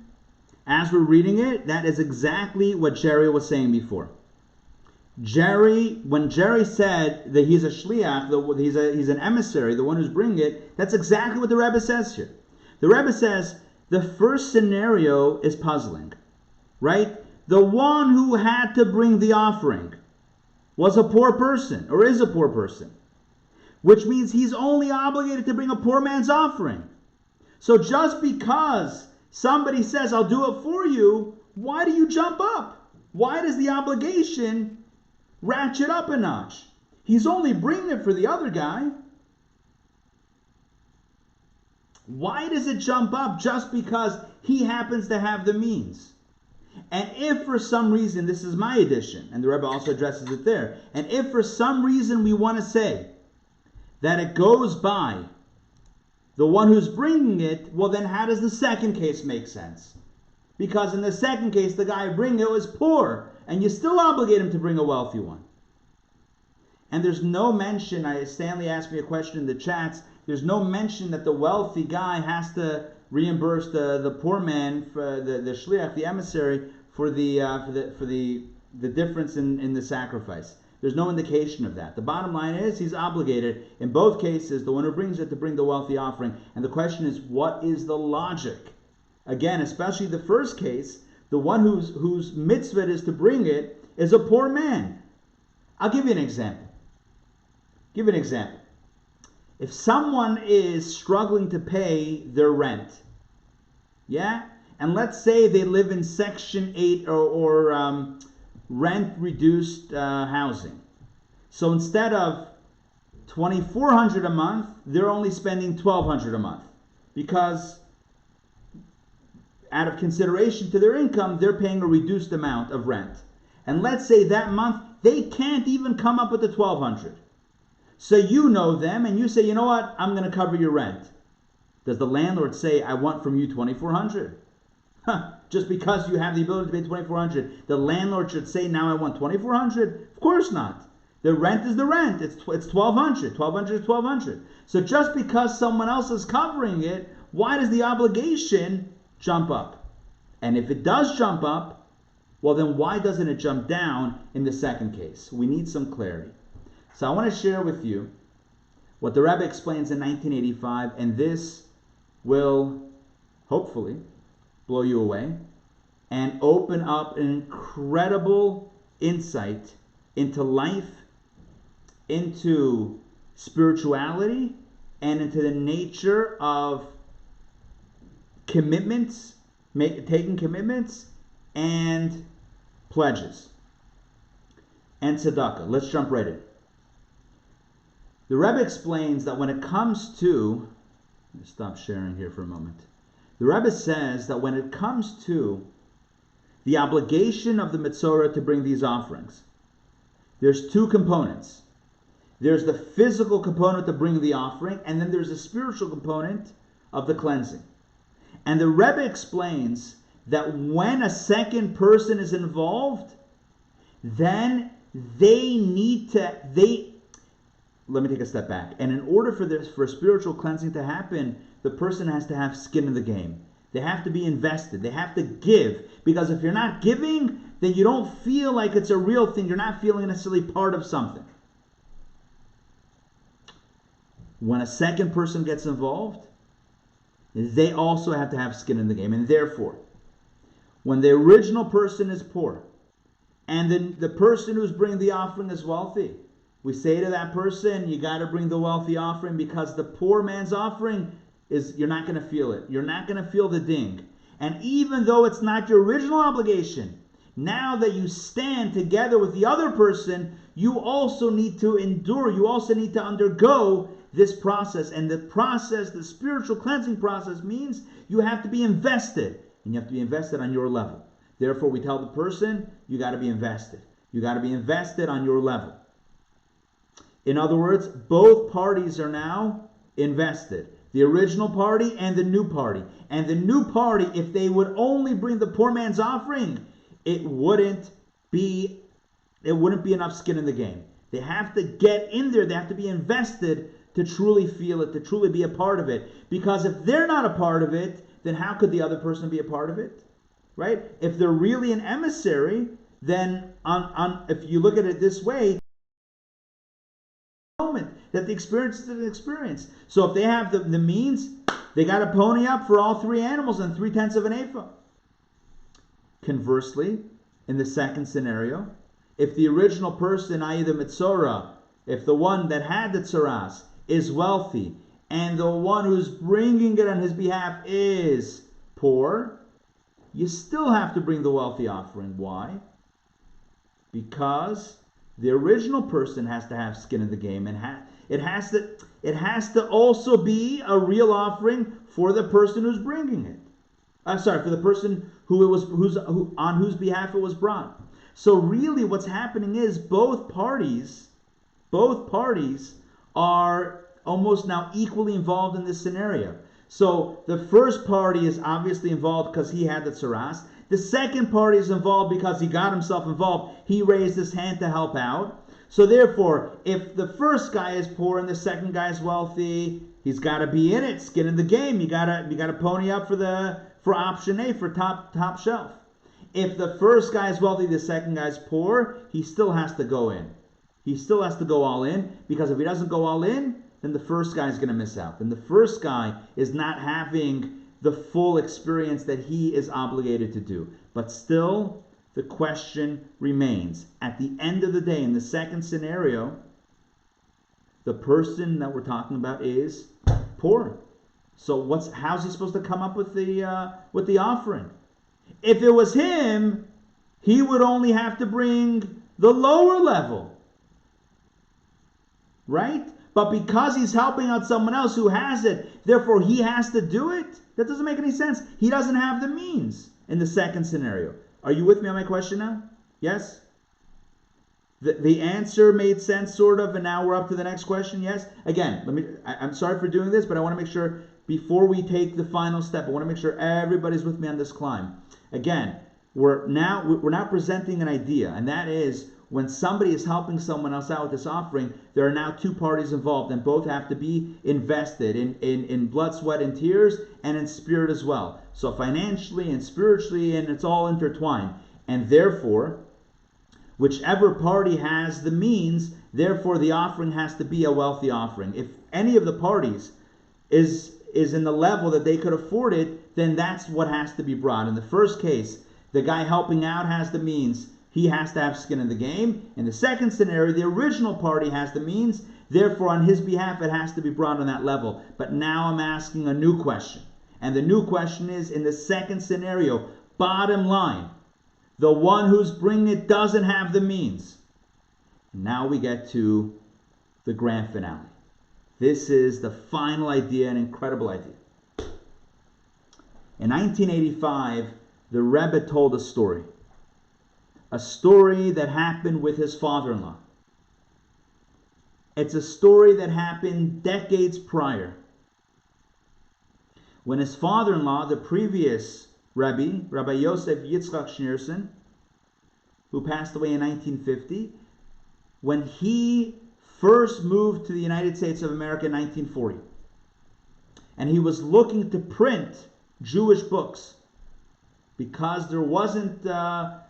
as we're reading it, that is exactly what Jerry was saying before. When Jerry said that he's a shliach, he's an emissary, the one who's bringing it, that's exactly what the Rebbe says here. The Rebbe says the first scenario is puzzling, right? The one who had to bring the offering was a poor person, or is a poor person, which means he's only obligated to bring a poor man's offering. So just because somebody says, I'll do it for you, why do you jump up? Why does the obligation ratchet up a notch? He's only bringing it for the other guy. Why does it jump up just because he happens to have the means? And if for some reason, this is my addition, and the Rebbe also addresses it there, and if for some reason we want to say that it goes by the one who's bringing it, well then how does the second case make sense? Because in the second case, the guy bringing it was poor, and you still obligate him to bring a wealthy one. And there's no mention, Stanley asked me a question in the chats, there's no mention that the wealthy guy has to reimburse the poor man, for the shliach, the emissary, for the difference in the sacrifice. There's no indication of that. The bottom line is he's obligated in both cases, the one who brings it, to bring the wealthy offering. And the question is, what is the logic? Again, especially the first case, the one whose mitzvah is to bring it is a poor man. I'll give you an example. If someone is struggling to pay their rent, yeah, and let's say they live in Section 8 or rent-reduced housing. So instead of $2,400 a month, they're only spending $1,200 a month because out of consideration to their income, they're paying a reduced amount of rent. And let's say that month, they can't even come up with the $1,200. So you know them and you say, you know what, I'm going to cover your rent. Does the landlord say, I want from you $2,400? Just because you have the ability to pay $2,400, the landlord should say, now I want $2,400? Of course not. The rent is the rent. It's $1,200. $1,200 is $1,200. So just because someone else is covering it, why does the obligation jump up? And if it does jump up, well then why doesn't it jump down in the second case? We need some clarity. So I want to share with you what the Rebbe explains in 1985, and this will hopefully blow you away and open up an incredible insight into life, into spirituality, and into the nature of commitments, taking commitments and pledges and tzedakah. Let's jump right in. The Rebbe explains that when it comes to, let me stop sharing here for a moment. The Rebbe says that when it comes to the obligation of the Metzora to bring these offerings. There's two components. There's the physical component to bring the offering, and then there's a spiritual component of the cleansing. And the Rebbe explains that when a second person is involved, then let me take a step back. And in order for spiritual cleansing to happen, the person has to have skin in the game. They have to be invested. They have to give. Because if you're not giving, then you don't feel like it's a real thing. You're not feeling necessarily part of something. When a second person gets involved, they also have to have skin in the game. And therefore, when the original person is poor, and then the person who's bringing the offering is wealthy, we say to that person, you got to bring the wealthy offering, because the poor man's offering you're not going to feel it. You're not going to feel the ding. And even though it's not your original obligation, now that you stand together with the other person, you also need to endure. You also need to undergo this process. And the process, the spiritual cleansing process, means you have to be invested. And you have to be invested on your level. Therefore, we tell the person, you got to be invested. You got to be invested on your level. In other words, both parties are now invested. The original party and the new party. And the new party, if they would only bring the poor man's offering, it wouldn't be enough skin in the game. They have to get in there. They have to be invested to truly feel it, to truly be a part of it. Because if they're not a part of it, then how could the other person be a part of it? Right? If they're really an emissary, then if you look at it this way, that the experience is an experience. So if they have the means, they got to pony up for all three animals and 3/10 of an ephah. Conversely, in the second scenario, if the original person, i.e. the Metzora, if the one that had the tzaras is wealthy, and the one who's bringing it on his behalf is poor, you still have to bring the wealthy offering. Why? Because the original person has to have skin in the game, and it has to also be a real offering for the person who's bringing it. For the person on whose behalf it was brought. So really, what's happening is both parties are almost now equally involved in this scenario. So the first party is obviously involved because he had the tzaras. The second party is involved because he got himself involved. He raised his hand to help out. So therefore, if the first guy is poor and the second guy is wealthy, he's got to be in it, skin in the game. You got to pony up for option A, for top shelf. If the first guy is wealthy, the second guy is poor, he still has to go in. He still has to go all in, because if he doesn't go all in, then the first guy is going to miss out. Then the first guy is not having the full experience that he is obligated to do. But still, the question remains. At the end of the day, in the second scenario, the person that we're talking about is poor. So how's he supposed to come up with the offering? If it was him, he would only have to bring the lower level. Right? But because he's helping out someone else who has it, therefore he has to do it? That doesn't make any sense. He doesn't have the means in the second scenario. Are you with me on my question now? Yes? The answer made sense, sort of, and now we're up to the next question, yes? Again, I'm sorry for doing this, but I want to make sure, before we take the final step, I want to make sure everybody's with me on this climb. Again, we're now presenting an idea, and that is, when somebody is helping someone else out with this offering, there are now two parties involved, and both have to be invested in blood, sweat, and tears, and in spirit as well. So financially and spiritually, and it's all intertwined. And therefore, whichever party has the means, therefore the offering has to be a wealthy offering. If any of the parties is in the level that they could afford it, then that's what has to be brought. In the first case, the guy helping out has the means. He has to have skin in the game. In the second scenario, the original party has the means. Therefore, on his behalf, it has to be brought on that level. But now I'm asking a new question. And the new question is, in the second scenario, bottom line, the one who's bringing it doesn't have the means. Now we get to the grand finale. This is the final idea, an incredible idea. In 1985, the Rebbe told a story. a story that happened with his father-in-law. It's a story that happened decades prior, when his father-in-law, the previous Rabbi Yosef Yitzchak Schneerson, who passed away in 1950, when he first moved to the United States of America in 1940, and he was looking to print Jewish books because there wasn't a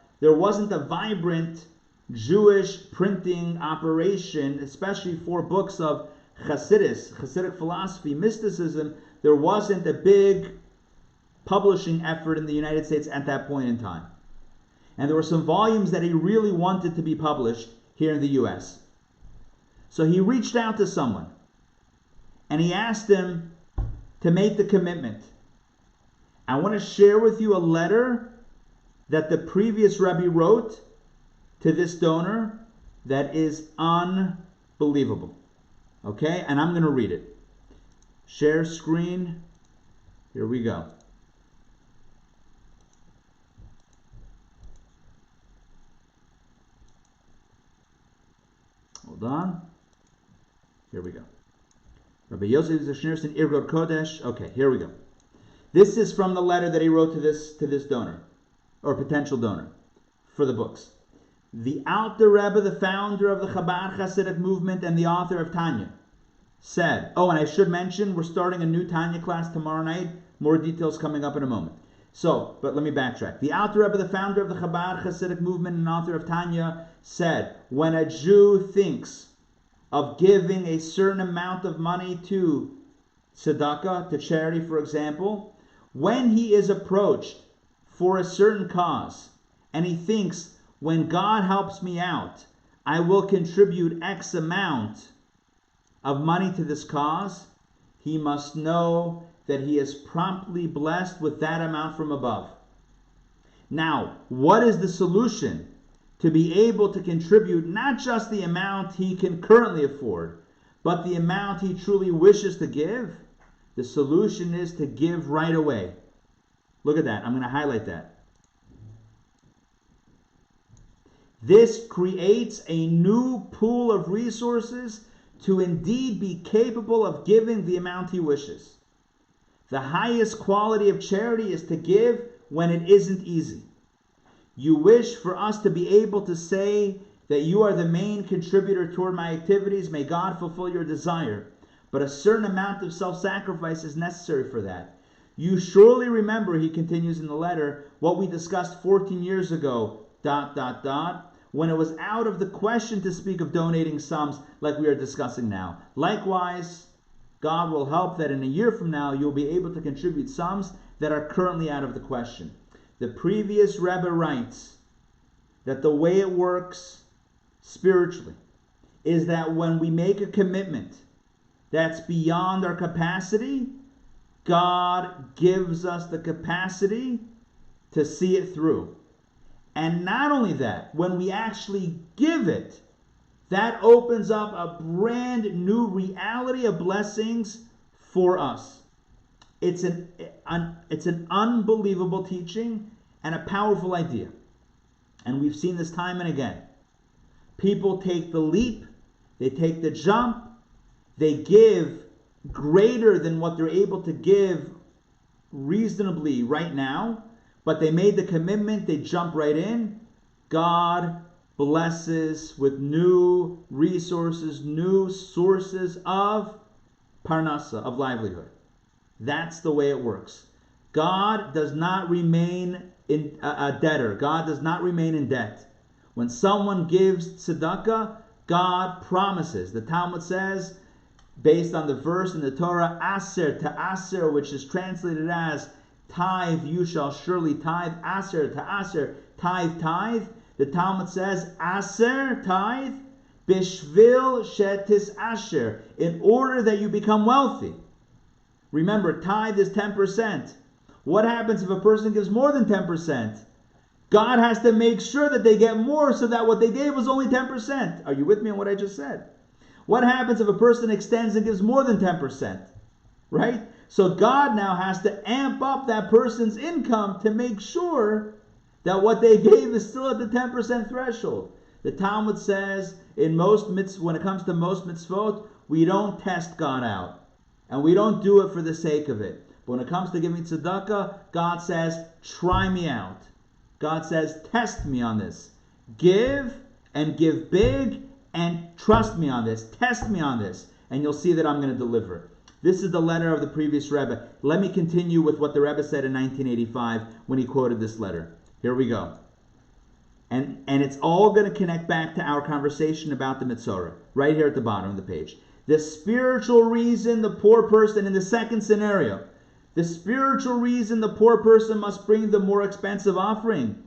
vibrant Jewish printing operation, especially for books of Hasidic philosophy, mysticism. There wasn't a big publishing effort in the United States at that point in time. And there were some volumes that he really wanted to be published here in the U.S. So he reached out to someone and he asked him to make the commitment. I want to share with you a letter that the previous Rebbe wrote to this donor that is unbelievable. Okay? And I'm going to read it. Share screen. Here we go. Hold on. Here we go. Rabbi Yosef Schneerson, Irgod Kodesh. Okay, here we go. This is from the letter that he wrote to this donor, or potential donor, for the books. The Alter Rebbe, the founder of the Chabad Hasidic movement and the author of Tanya, said, and I should mention, we're starting a new Tanya class tomorrow night. More details coming up in a moment. But let me backtrack. The Alter Rebbe, the founder of the Chabad Hasidic movement and author of Tanya, said, when a Jew thinks of giving a certain amount of money to tzedakah, to charity, for example, when he is approached for a certain cause, and he thinks, when God helps me out, I will contribute X amount of money to this cause, he must know that he is promptly blessed with that amount from above. Now, what is the solution to be able to contribute not just the amount he can currently afford, but the amount he truly wishes to give? The solution is to give right away. Look at that. I'm going to highlight that. This creates a new pool of resources to indeed be capable of giving the amount he wishes. The highest quality of charity is to give when it isn't easy. You wish for us to be able to say that you are the main contributor toward my activities. May God fulfill your desire. But a certain amount of self-sacrifice is necessary for that. You surely remember, he continues in the letter, what we discussed 14 years ago, ... when it was out of the question to speak of donating sums like we are discussing now. Likewise, God will help that in a year from now you'll be able to contribute sums that are currently out of the question. The previous Rebbe writes that the way it works spiritually is that when we make a commitment that's beyond our capacity, God gives us the capacity to see it through. And not only that, when we actually give it, that opens up a brand new reality of blessings for us. It's an unbelievable teaching and a powerful idea. And we've seen this time and again. People take the leap, they take the jump, they give greater than what they're able to give reasonably right now, but they made the commitment, they jump right in. God blesses with new resources, new sources of parnasa, of livelihood. That's the way it works. God does not remain in a debtor. God does not remain in debt. When someone gives tzedakah, God promises. The Talmud says, based on the verse in the Torah, aser to aser, which is translated as tithe, you shall surely tithe. Aser to aser, tithe. The Talmud says, aser, tithe, bishvil shetis asher, in order that you become wealthy. Remember, tithe is 10%. What happens if a person gives more than 10%? God has to make sure that they get more so that what they gave was only 10%. Are you with me on what I just said? What happens if a person extends and gives more than 10%? Right? So God now has to amp up that person's income to make sure that what they gave is still at the 10% threshold. The Talmud says when it comes to most mitzvot, we don't test God out. And we don't do it for the sake of it. But when it comes to giving tzedakah, God says, try me out. God says, test me on this. Give and give big and trust me on this. Test me on this. And you'll see that I'm going to deliver. This is the letter of the previous Rebbe. Let me continue with what the Rebbe said in 1985 when he quoted this letter. Here we go. And it's all going to connect back to our conversation about the Metzora, right here at the bottom of the page. The spiritual reason the poor person, in the second scenario, the spiritual reason the poor person must bring the more expensive offering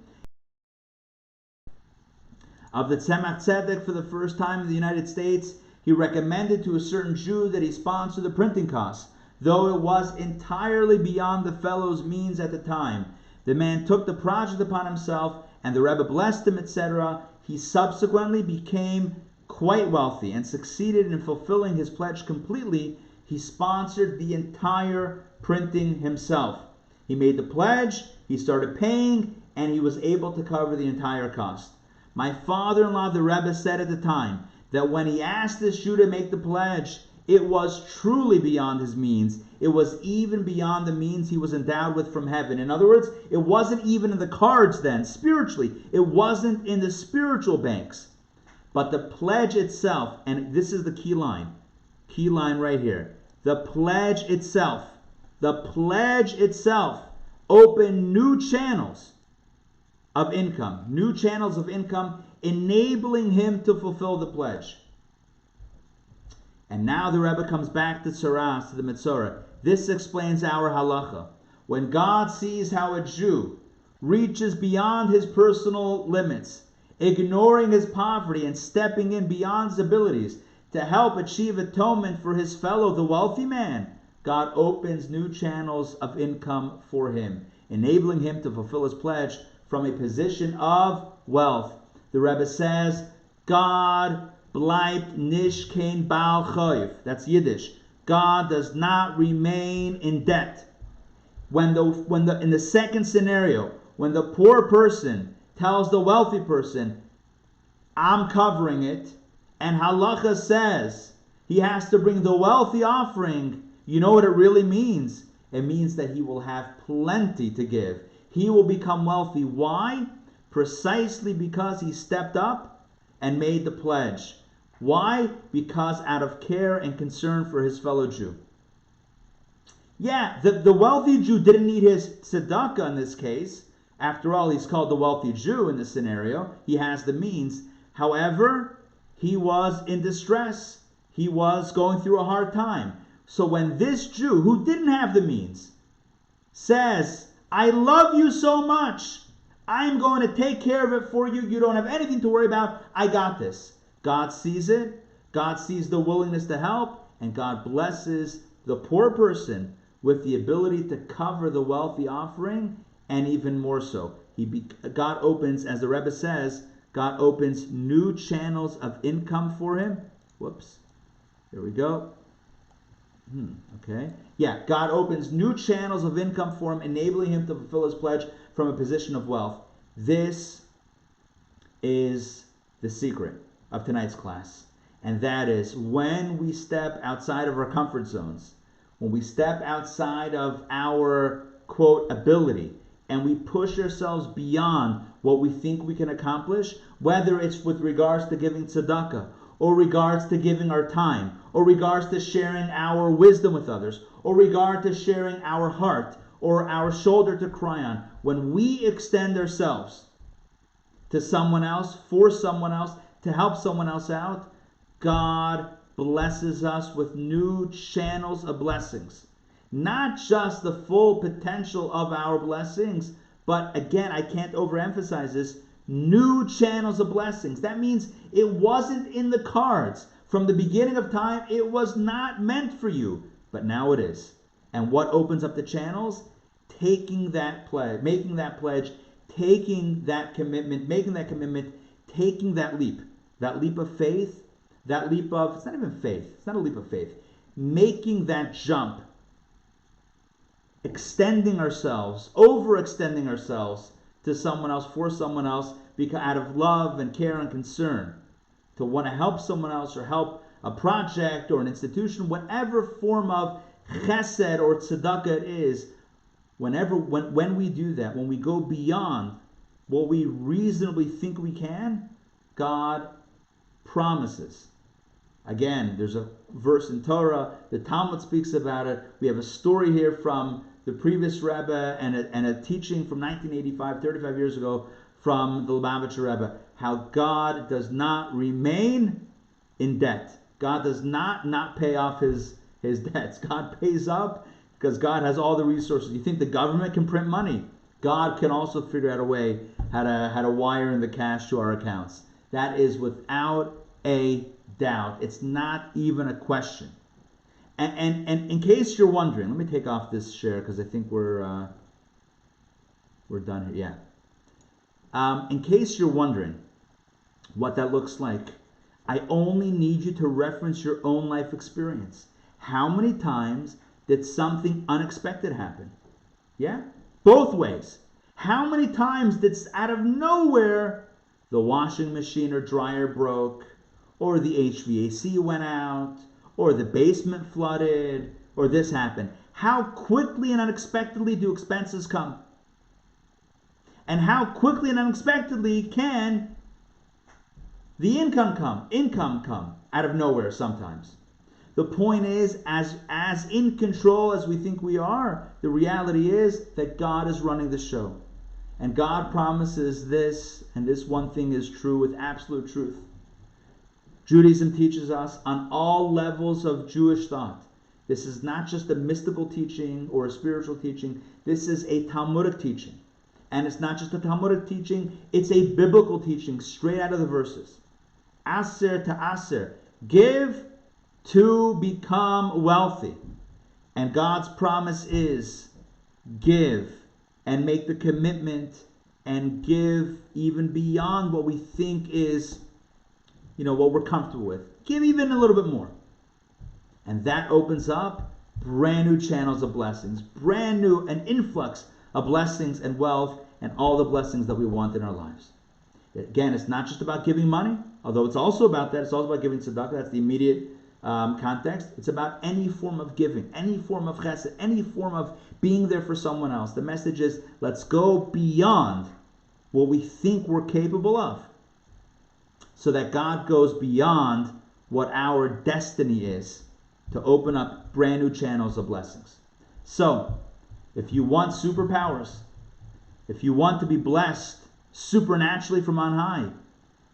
of the Tzemach Tzedek for the first time in the United States, he recommended to a certain Jew that he sponsor the printing costs, though it was entirely beyond the fellow's means at the time. The man took the project upon himself, and the Rebbe blessed him, etc. He subsequently became quite wealthy and succeeded in fulfilling his pledge completely. He sponsored the entire printing himself. He made the pledge, he started paying, and he was able to cover the entire cost. My father-in-law, the Rebbe, said at the time that when he asked this Jew to make the pledge, it was truly beyond his means. It was even beyond the means he was endowed with from heaven. In other words, it wasn't even in the cards then, spiritually. It wasn't in the spiritual banks. But the pledge itself, and this is the key line right here. The pledge itself opened new channels of income, enabling him to fulfill the pledge. And now the Rebbe comes back to Tzaras, to the Metzora. This explains our halacha. When God sees how a Jew reaches beyond his personal limits, ignoring his poverty and stepping in beyond his abilities to help achieve atonement for his fellow, the wealthy man, God opens new channels of income for him, enabling him to fulfill his pledge from a position of wealth. The Rebbe says, God bleibt nicht kein Baal Choiv. That's Yiddish. God does not remain in debt. In the second scenario, when the poor person tells the wealthy person, I'm covering it, and halacha says he has to bring the wealthy offering, you know what it really means? It means that he will have plenty to give. He will become wealthy. Why? Precisely because he stepped up and made the pledge. Why? Because out of care and concern for his fellow Jew. Yeah, the wealthy Jew didn't need his tzedakah in this case. After all, he's called the wealthy Jew in this scenario. He has the means. However, he was in distress. He was going through a hard time. So when this Jew, who didn't have the means, says, I love you so much, I'm going to take care of it for you, you don't have anything to worry about, I got this. God sees it, God sees the willingness to help, and God blesses the poor person with the ability to cover the wealthy offering, and even more so. God opens, as the Rebbe says, God opens new channels of income for him. Whoops. Here we go. Okay. Yeah, God opens new channels of income for him, enabling him to fulfill his pledge from a position of wealth. This is the secret of tonight's class. And that is when we step outside of our comfort zones, when we step outside of our, quote, ability, and we push ourselves beyond what we think we can accomplish, whether it's with regards to giving tzedakah, or regards to giving our time, or regards to sharing our wisdom with others, or regard to sharing our heart, or our shoulder to cry on, when we extend ourselves to someone else, for someone else, to help someone else out, God blesses us with new channels of blessings. Not just the full potential of our blessings, but again, I can't overemphasize this, new channels of blessings. That means it wasn't in the cards. From the beginning of time, it was not meant for you, but now it is. And what opens up the channels? Taking that pledge, making that pledge, taking that commitment, taking that leap of faith, that leap of, it's not even faith, it's not a leap of faith, making that jump, extending ourselves, overextending ourselves to someone else, for someone else, because out of love and care and concern, to want to help someone else or help a project or an institution, whatever form of chesed or tzedakah it is, when we do that, when we go beyond what we reasonably think we can, God promises. Again, there's a verse in Torah, the Talmud speaks about it. We have a story here from the previous Rebbe and a teaching from 1985, 35 years ago, from the Lubavitcher Rebbe, how God does not remain in debt. God does not pay off his debts. God pays up because God has all the resources. You think the government can print money? God can also figure out a way how to wire in the cash to our accounts. That is without a doubt. It's not even a question. And in case you're wondering, let me take off this share because I think we're done here. Yeah. In case you're wondering what that looks like, I only need you to reference your own life experience. How many times did something unexpected happen? Yeah? Both ways. How many times did out of nowhere the washing machine or dryer broke, or the HVAC went out, or the basement flooded, or this happened? How quickly and unexpectedly do expenses come? And how quickly and unexpectedly can the income come out of nowhere sometimes? The point is, as in control as we think we are, the reality is that God is running the show. And God promises this, and this one thing is true with absolute truth. Judaism teaches us on all levels of Jewish thought. This is not just a mystical teaching or a spiritual teaching. This is a Talmudic teaching. And it's not just a Talmudic teaching, it's a biblical teaching straight out of the verses. Aser to aser. Give to become wealthy. And God's promise is give and make the commitment and give even beyond what we think is, what we're comfortable with. Give even a little bit more. And that opens up brand new channels of blessings, an influx of blessings and wealth and all the blessings that we want in our lives. Again, it's not just about giving money, although it's also about that. It's also about giving tzedakah. That's the immediate context. It's about any form of giving, any form of chesed, any form of being there for someone else. The message is, let's go beyond what we think we're capable of, so that God goes beyond what our destiny is, to open up brand new channels of blessings. So, if you want superpowers, if you want to be blessed supernaturally from on high,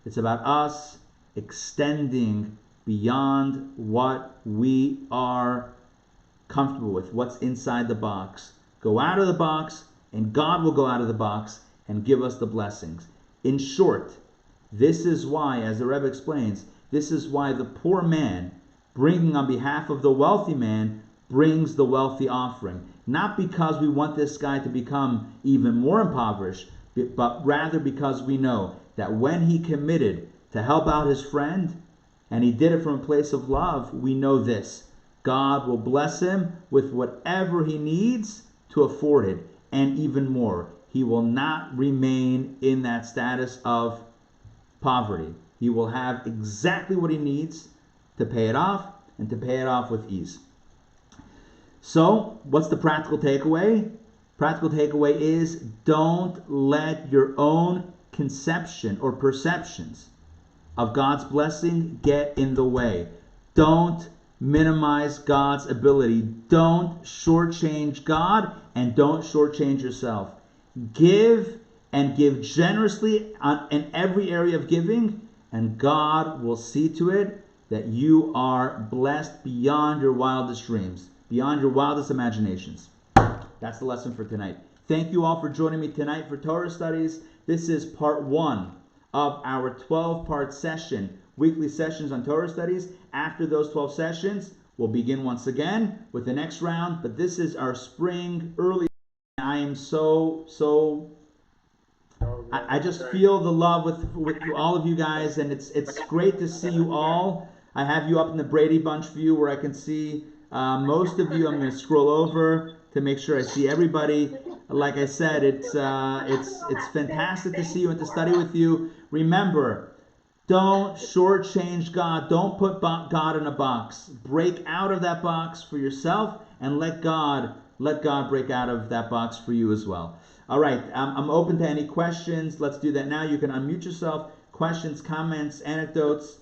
it's about us extending beyond what we are comfortable with, what's inside the box. Go out of the box, and God will go out of the box and give us the blessings. In short, this is why, as the Rebbe explains, this is why the poor man, bringing on behalf of the wealthy man, brings the wealthy offering. Not because we want this guy to become even more impoverished, but rather because we know that when he committed to help out his friend, and he did it from a place of love, we know this: God will bless him with whatever he needs to afford it, and even more. He will not remain in that status of poverty. He will have exactly what he needs to pay it off, and to pay it off with ease. So, what's the practical takeaway? Practical takeaway is, don't let your own conception or perceptions of God's blessing get in the way. Don't minimize God's ability. Don't shortchange God, and don't shortchange yourself. Give, and give generously in every area of giving, and God will see to it that you are blessed beyond your wildest dreams, beyond your wildest imaginations. That's the lesson for tonight. Thank you all for joining me tonight for Torah studies. This is part 1 of our 12-part session, weekly sessions on Torah studies. After those 12 sessions, we'll begin once again with the next round, but this is our spring early. I am I just feel the love with all of you guys, and it's great to see you all. I have you up in the Brady Bunch view where I can see most of you. I'm going to scroll over to make sure I see everybody. Like I said, it's fantastic to see you and to study with you. Remember, don't shortchange God. Don't put God in a box. Break out of that box for yourself, and let God break out of that box for you as well. All right, I'm open to any questions. Let's do that now. You can unmute yourself. Questions, comments, anecdotes.